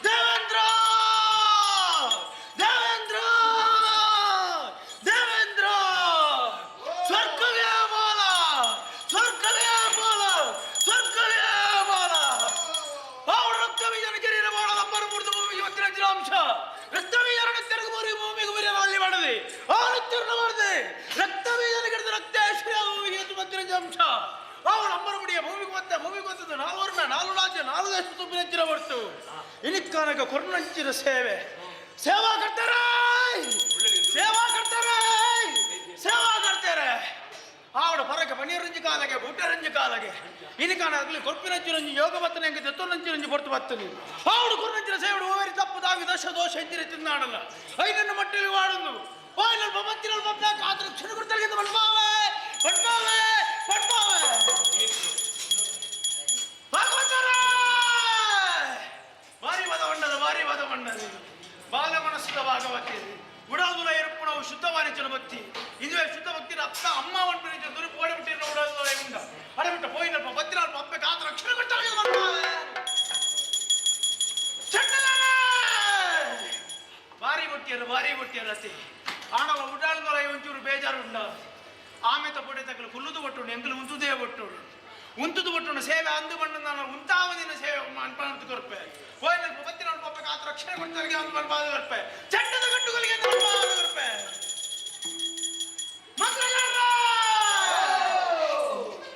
ದೇವೇಂದ್ರ ದೇವೇಂದ್ರ ದೇವೇಂದ್ರ ಸ್ವರ್ಗವೇ ಬಾಲ ಸ್ವರ್ಗವೇ ಬಾಲ ಸ್ವರ್ಗವೇ ಬಾಲ ಅವರ ರಕ್ತಬೀಜನ ಕಿರಿಯ ಬಾಳ ನಂಬರ್ ಮುರಿದು ಭೂಮಿಗೆ ಒತ್ತಿನ ಅಂಶ ರಕ್ತಬೀಜನ ತೆರೆದು ಭೂಮಿಗೆ ಅಲ್ಲಿ ಮಾಡಿದೆ ಆ ನಿತ್ಯರಣ ಮಾಡಿದೆ ರಕ್ತಬೀಜನ ಗಿಡದ ರಕ್ತೇಶ್ವರಿ ಭೂಮಿಗೆ ಎದ್ದು ಮತ್ತಿನ ಅಂಶ ಅವಳು ನಂಬರ್ ಮುಡಿಯ ಭೂಮಿಗೆ ಒತ್ತದ್ದು ನಾಲ್ಕು ರಾಜ್ಯ 4 ದೇಶ ತುಂಬಿನ ಹೊರತು ಇನಿಕ್ಕಾನಕ ಕೊರ್ನಂಚಿನ ಸೇವೆ ಸೇವಾ ಕರ್ತಾರೆ ಆವಡ ಪರಕ್ಕೆ ಪನೀರಂಜಿ ಕಾಲಗೆ ಬುಟ್ಟರಂಜಿ ಕಾಲಗೆ ಇನಿಕಾನಾಗಲಿ ಕೊರ್ಪಿನಂಚಿರಂಜಿ ಯೋಗ ಬತ್ತನೆ ಹೆಂಗೆ ದತ್ತೊಂದಂಚಿರಂಜಿ ಹೊರತು ಬತ್ತನಿ ಆವಡು ಕೊರ್ನಂಚಿನ ಸೇವಡು ಓವೇರಿ ತಪ್ಪು ದಾವಿ ದೋಷ ಹೆಂಚಿನ ತಿನ್ನಾಡಲ್ಲ ಐದನ್ನು ಮಟ್ಟಿಗೆ ವಾಡುന്നു ಓಯ್ನ ಬಮತ್ತಿನ ಬಬ್ಬ ಕಾತ್ರ ಕ್ಷಣ ಕೊಡ್ತಾರೆ ಬಣ್ಮಾವೆ ಭಾರಿ ವಾದ ಮಂಡದು ಬಾಲ ಮನಸ್ಸುದ ಭಾಗವತಿ ಉಡಾದುಲ ಏರ್ಪಣವು ಶುದ್ಧವಾನಿಚನ ಭಕ್ತಿ ಇದುವೇ ಶುದ್ಧ ಭಕ್ತಿ ಅಪ್ಪ ಅಮ್ಮ ಒಂಟು ದುರುಪು ಓಡಿಬಿಟ್ಟಿರೋ ಉಡಾದುಲ ಉಂಡ ಅಡಬಿಟ್ಟ ಪೋಯಿನಲ್ಪ ಬತ್ತಿನಾಲ್ಪ ಅಪ್ಪೆ ಕಾತ್ರ ರಕ್ಷಣೆ ಕೊಡ್ತಾರೆ ಭಾರಿ ಬುಟ್ಟಿಯರು ಅತಿ ಆಣಲ ಉಡಾಡುಲ ಒಂಚೂರು ಬೇಜಾರು ಉಂಡ ಆಮೆತ ಪೊಡೆ ತಗಲು ಕುಲ್ಲುದು ಒಟ್ಟು ಎಂಕಲು ಉಂತುದೇ ಒಟ್ಟು ಉಂತುದು ಒಟ್ಟು ಸೇವೆ ಅಂದು ಬಂದು ನಾನು ಉಂತಾವದಿನ ಸೇವೆ ಅನ್ಪಂತ ಕೊರ್ಪೆ ಹೋಯ್ನಲ್ಪ ಬತ್ತಿನ ಪಪ್ಪ ಕಾತ ರಕ್ಷಣೆ ಕೊಡ್ತಾರೆ ಒಂದು ಬರ್ಬಾದ ಕೊರ್ಪೆ ಚಟ್ಟದ ಗಟ್ಟುಗಳಿಗೆ ಕೊರ್ಪೆ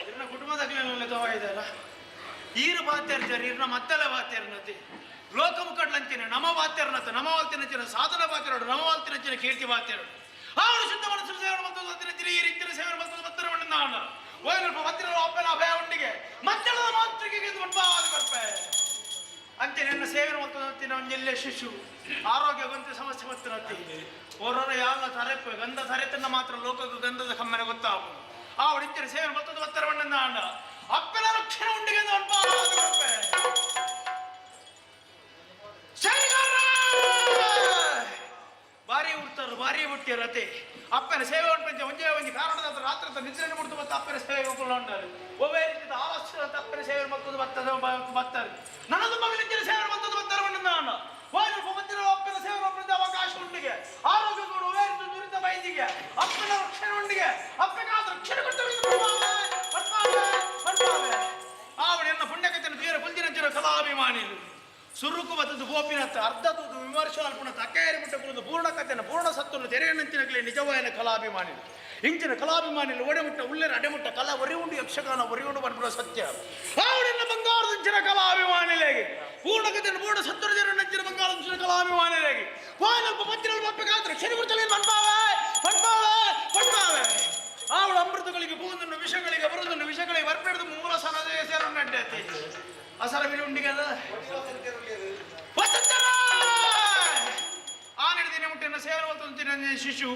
ಇನ್ನ ಕುಟುಂಬದಾಗಲೇ ತವಾಯಿದಲ್ಲ ಈರು ಬಾತ್ಯರ್ಜರ್ ಇರ್ನ ಮತ್ತೆಲ್ಲ ಬಾತ್ಯರ್ನತಿ ಲೋಕಮುಖಡ್ಲಂತಿನ ನಮ ಬಾತ್ಯರ್ನತ ನಮ ವಾಲ್ತಿನಂಚಿನ ಸಾಧನ ಬಾತ್ಯರೋಡು ನಮ ವಾಲ್ತಿನಂಚಿನ ಕೀರ್ತಿ ಬಾತ್ಯರೋಡು ಅವಳು ಶುದ್ಧ ಮನಸ್ಸು ಸೇವನೆ ಮತ್ತು ಈ ರೀತಿಯ ಸೇವನೆ ಮತ್ತು ಬತ್ತರವನ್ನು ನಾನು ಹೋಯ್ನಲ್ಪ ಬತ್ತಿನ ಅಪ್ಪನ ಅಭಯ ಉಂಡಿಗೆ ಮತ್ತಳದ ಮಾತೃಕೆಗೆ ಒಡ್ಬಾದ ಕೊರ್ಪೆ ಅಂತೆ ನನ್ನ ಸೇವನೆ ಮತ್ತು ಒಂದೆಲ್ಲೇ ಶಿಶು ಆರೋಗ್ಯ ಗೊಂತ ಸಮಸ್ಯೆ ಮತ್ತು ಓರೋರ ಯಾವ ತರೆಪ್ಪು ಗಂಧ ತರೆತನ್ನ ಮಾತ್ರ ಲೋಕಕ್ಕೆ ಗಂಧದ ಕಮ್ಮನೆ ಗೊತ್ತಾವು ಆ ಒಡಿಂಚಿನ ಸೇವನೆ ಮತ್ತು ಬತ್ತರವನ್ನು ನಾನು ಅಪ್ಪನ ರಕ್ಷಣೆ ಉಂಡಿಗೆ ಕೊರ್ಪೆ ಭಾರಿ ಬುಟ್ಟಿಯ ರತೆ ಅಪ್ಪನ ಸೇವೆ ಉಂಟು ಒಂದೇ ಕಾರಣದ ರಾತ್ರಿ ನಿದ್ರೆ ಮುಡ್ದು ಮತ್ತು ಅಪ್ಪನ ಸೇವೆ ಉಂಟಾರು ಒಬ್ಬೇ ರೀತಿಯ ಆವಶ್ಯಕ ಅಪ್ಪನ ಸೇವೆ ಮತ್ತೊಂದು ಬರ್ತಾರೆ ನನ್ನದು ಮಗನಿಂದ ಸೇವೆ ಮತ್ತೊಂದು ಬರ್ತಾರೆ ನಾನು ಹೋಗಿನ ಅಪ್ಪನ ಸೇವೆ ಅವಕಾಶ ಉಂಟಿಗೆ ಆರೋಗ್ಯ ಒಬ್ಬೇ ರೀತಿ ದುರಿತ ಬೈದಿಗೆ ಅಪ್ಪನ ರಕ್ಷಣೆ ಉಂಡಿಗೆ ಅಪ್ಪನ ರಕ್ಷಣೆ ಆವಡ ಎನ್ನ ಪುಣ್ಯಕಥನ ತೀರ ಪುಂಜಿನ ಕಲಾಭಿಮಾನಿಗಳು ಸುರುಕು ಬತ್ತದು ಗೋಪಿನತ್ತ ಅರ್ಧ ತೂದು ವಿಮರ್ಶಾಲ್ಪುಣ ತಕ್ಕೇರಿ ಮುಟ್ಟ ಕುರಿತು ಪೂರ್ಣ ಕಥೆನ ಪೂರ್ಣ ಸತ್ತನ್ನು ತೆರೆಯನಂಚಿನಗಲೇ ನಿಜವಾದ ಕಲಾಭಿಮಾನಿಗಳು ಇಂಚಿನ ಕಲಾಭಿಮಾನಿಗಳು ಒಡೆಮುಟ್ಟ ಉಳ್ಳೆರ ಅಡೆಮುಟ್ಟ ಕಲಾ ಒರಿಯುಂಡು ಯಕ್ಷಗಾನ ಒರಿಯುಂಡು ಬರ್ಬಿಡೋ ಸತ್ಯ ಆವಡಿನ ಬಂಗಾರದಂಚಿನ ಕಲಾಭಿಮಾನಿಲೇಗೆ ಪೂರ್ಣ ಕಥೆನ ಪೂರ್ಣ ಸತ್ತರು ತೆರೆಯನಂಚಿನ ಬಂಗಾರದಂಚಿನ ಕಲಾಭಿಮಾನಿಲೇಗೆ ವಾಯನಲ್ಪ ಮತ್ತಿನಲ್ಲಿ ಬಪ್ಪಗಾತ್ರ ಶನಿ ಗುರುತಲಿ ಬಣ್ಪಾವೆ ಆವಳ ಅಮೃತಗಳಿಗೆ ಪೂಂದನ್ನು ವಿಷಗಳಿಗೆ ಬರುವುದನ್ನು ವಿಷಗಳಿಗೆ ಬರ್ಪೆಡ್ದು ಮೂಲ ಸನದೇ ಸೇರನ್ನಡ್ಡೆ ಅಸರ ಬಿರುಂಡಿಗದ ಆ ನಡೆದಿನ ಮುಟ್ಟಿನ ಸೇವನೆ ಮತ್ತು ಶಿಶು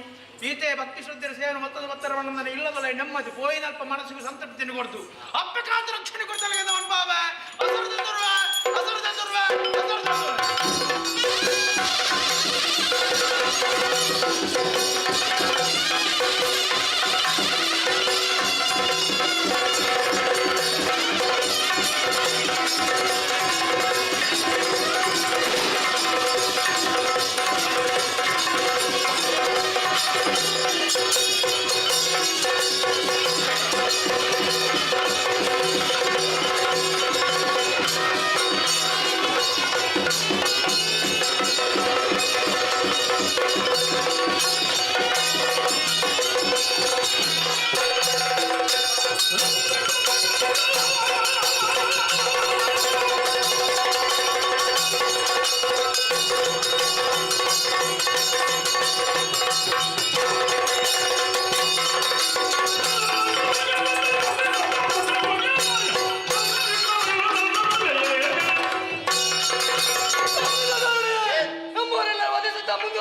ಈತೆ ಭಕ್ತಿ ಶ್ರದ್ಧೆಯ ಸೇವನೆ ಮತ್ತೊಂದು ಬತ್ತರವನ್ನು ಇಲ್ಲದಲ್ಲ ನೆಮ್ಮದಿ ಪೋಯಿನಲ್ಪ ಮನಸ್ಸಿಗೆ ಸಂತೃಪ್ತಿಯನ್ನು ಕೊಡ್ತು ಅಪ್ಪಕಾಂತ ರಕ್ಷಣೆ ಕೊಡ್ತಾರೆ ಅನ್ಬಾವೆ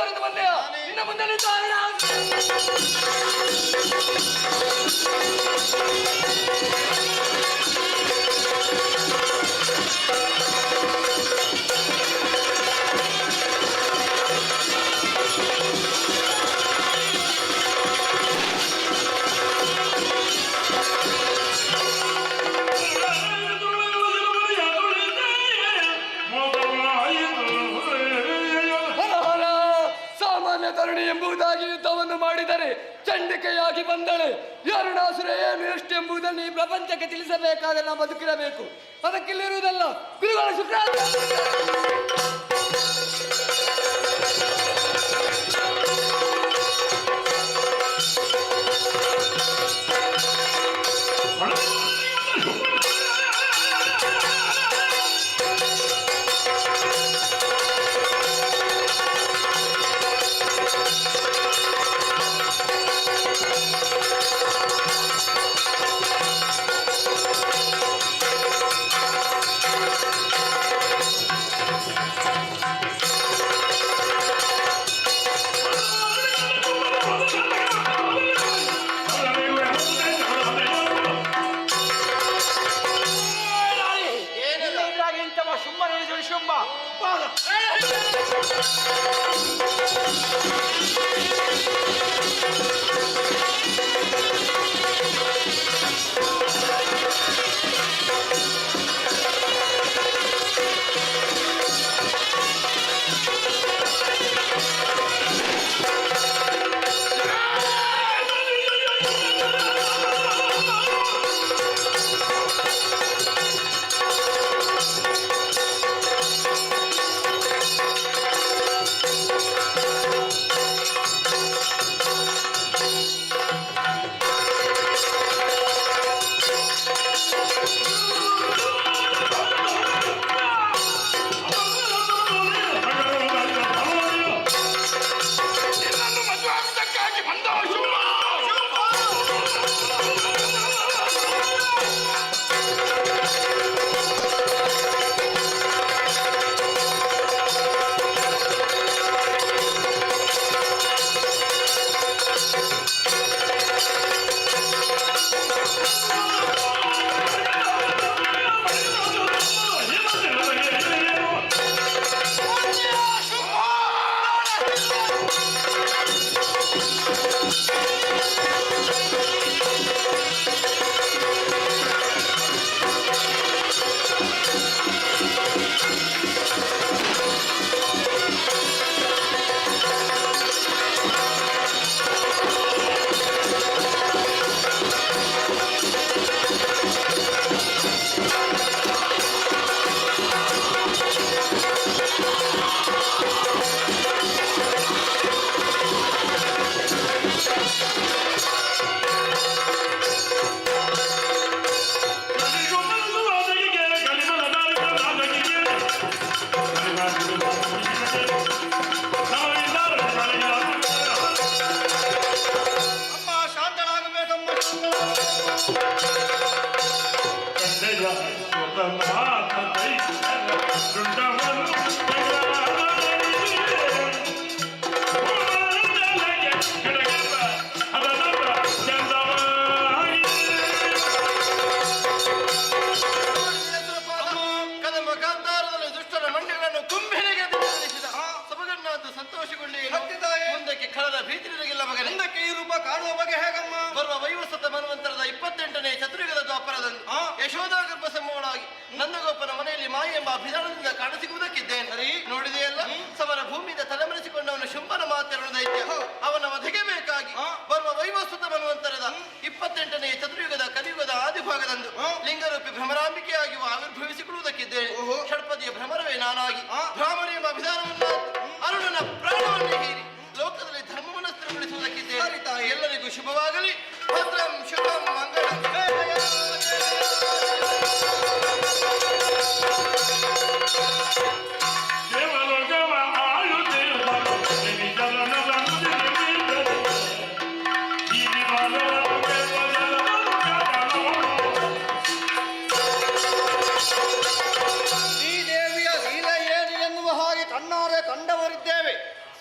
ಮುಂದುವರೆದು ಬಂದೆಯ ಇನ್ನು ಮುಂದೆ ನಿಂತು ಅರಣ. ತರುಣಿ ಎಂಬುದಾಗಿ ಯುದ್ಧವನ್ನು ಮಾಡಿದರೆ ಚಂಡಿಕೆಯಾಗಿ ಬಂದಳೆ. ಅರುಣಾಸುರ ಏನು ಎಷ್ಟು ಎಂಬುದನ್ನು ಈ ಪ್ರಪಂಚಕ್ಕೆ ತಿಳಿಸಬೇಕಾದರೆ ನಾವು ಬದುಕಿರಬೇಕು. ಅದಕ್ಕಿಲ್ಲಿರುವುದಲ್ಲ ಗುರುಗಳ ಶುಕ್ರ.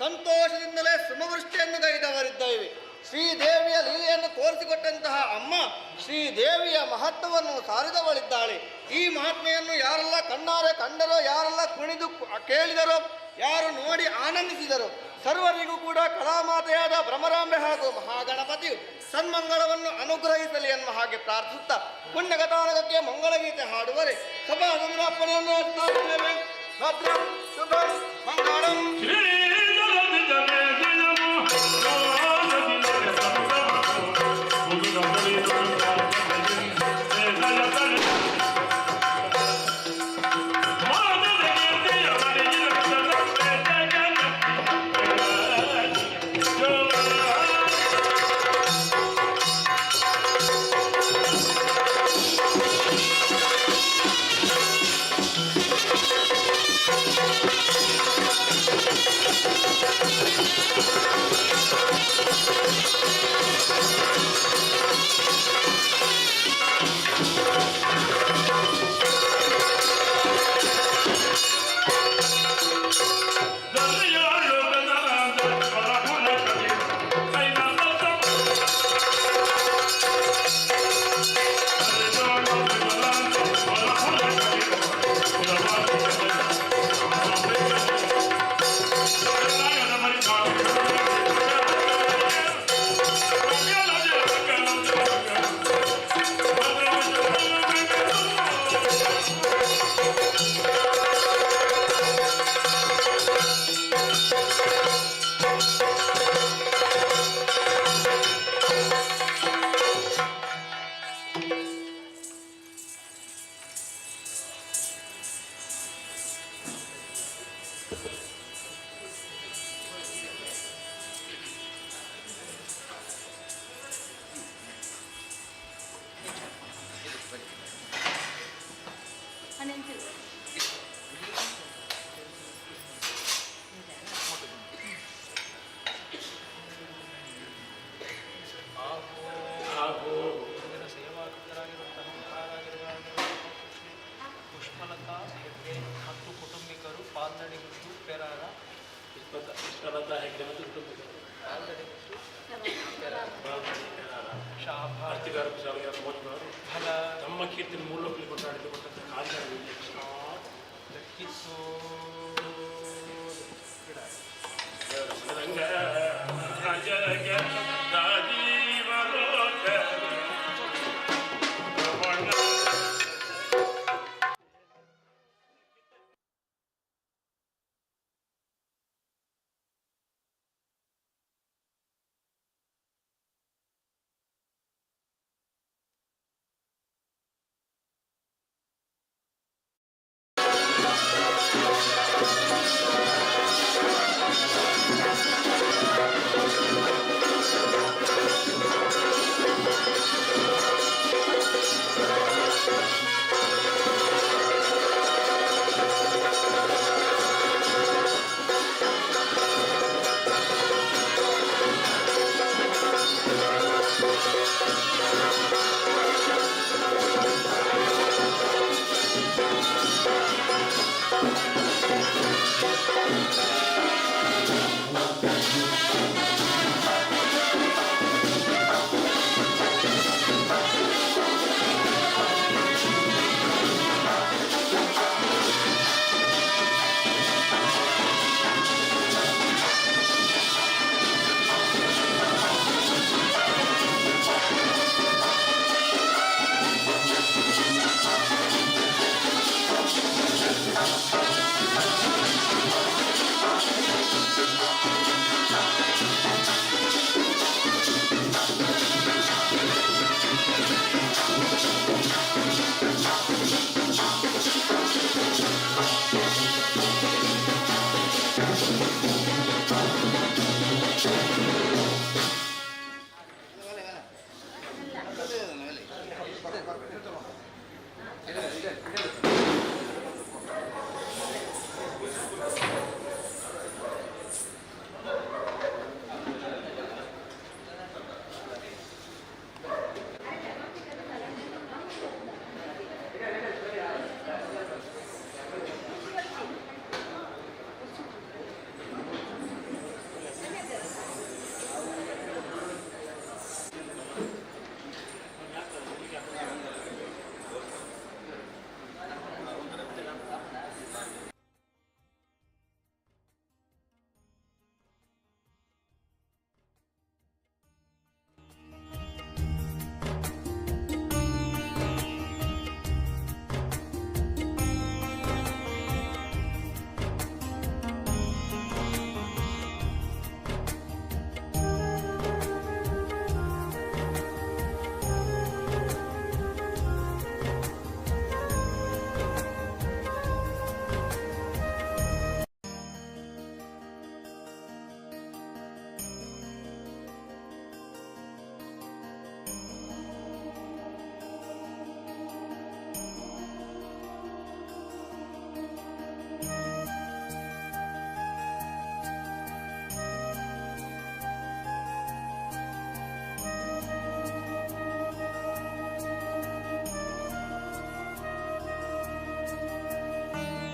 ಸಂತೋಷದಿಂದಲೇ ಸುಮವೃಷ್ಟಿಯನ್ನು ಗೈದವರಿದ್ದೇವೆ. ಶ್ರೀದೇವಿಯ ಲೀಲೆಯನ್ನು ತೋರಿಸಿಕೊಟ್ಟಂತಹ ಅಮ್ಮ ಶ್ರೀದೇವಿಯ ಮಹತ್ವವನ್ನು ಸಾರಿದವಳಿದ್ದಾಳೆ. ಈ ಮಹಾತ್ಮೆಯನ್ನು ಯಾರೆಲ್ಲ ಕಣ್ಣಾರೆ ಕಂಡರೋ, ಯಾರೆಲ್ಲ ಕುಣಿದು ಕೇಳಿದರೋ, ಯಾರು ನೋಡಿ ಆನಂದಿಸಿದರು, ಸರ್ವರಿಗೂ ಕೂಡ ಕಲಾಮಾತೆಯಾದ ಭ್ರಮರಾಂಬೆ ಹಾಗೂ ಮಹಾಗಣಪತಿಯು ಸನ್ಮಂಗಳವನ್ನು ಅನುಗ್ರಹಿಸಲಿ ಎನ್ನುವ ಹಾಗೆ ಪ್ರಾರ್ಥಿಸುತ್ತಾ ಪುಣ್ಯಗತಾನಗಕ್ಕೆ ಮಂಗಳಗೀತೆ ಹಾಡುವರೆ ಸಭಾಸದರ ಅಪ್ಪಣೆಯನ್ನು ಅರ್ಥಿಸುತ್ತೇವೆ. ಭದ್ರಂ ಶುಭಂ ಮಂಗಳಂ. ಪುಷ್ಪಲತಾ ಹೆಗ್ಡೆ ಮತ್ತು ಕುಟುಂಬಿಕರು ಪಾಲ್ದಡಿ ಮತ್ತು ಪೆರಾರ ಫಲ ತಮ್ಮ ಕೀರ್ತಿನ ಮೂಲೋಕಲಿ ಕೊಂಡಾಡಿದ್ದು ಕೊಟ್ಟಂತ ಕಾರ್ಯ ಲೆಕ್ಕಿಸೋ Thank you.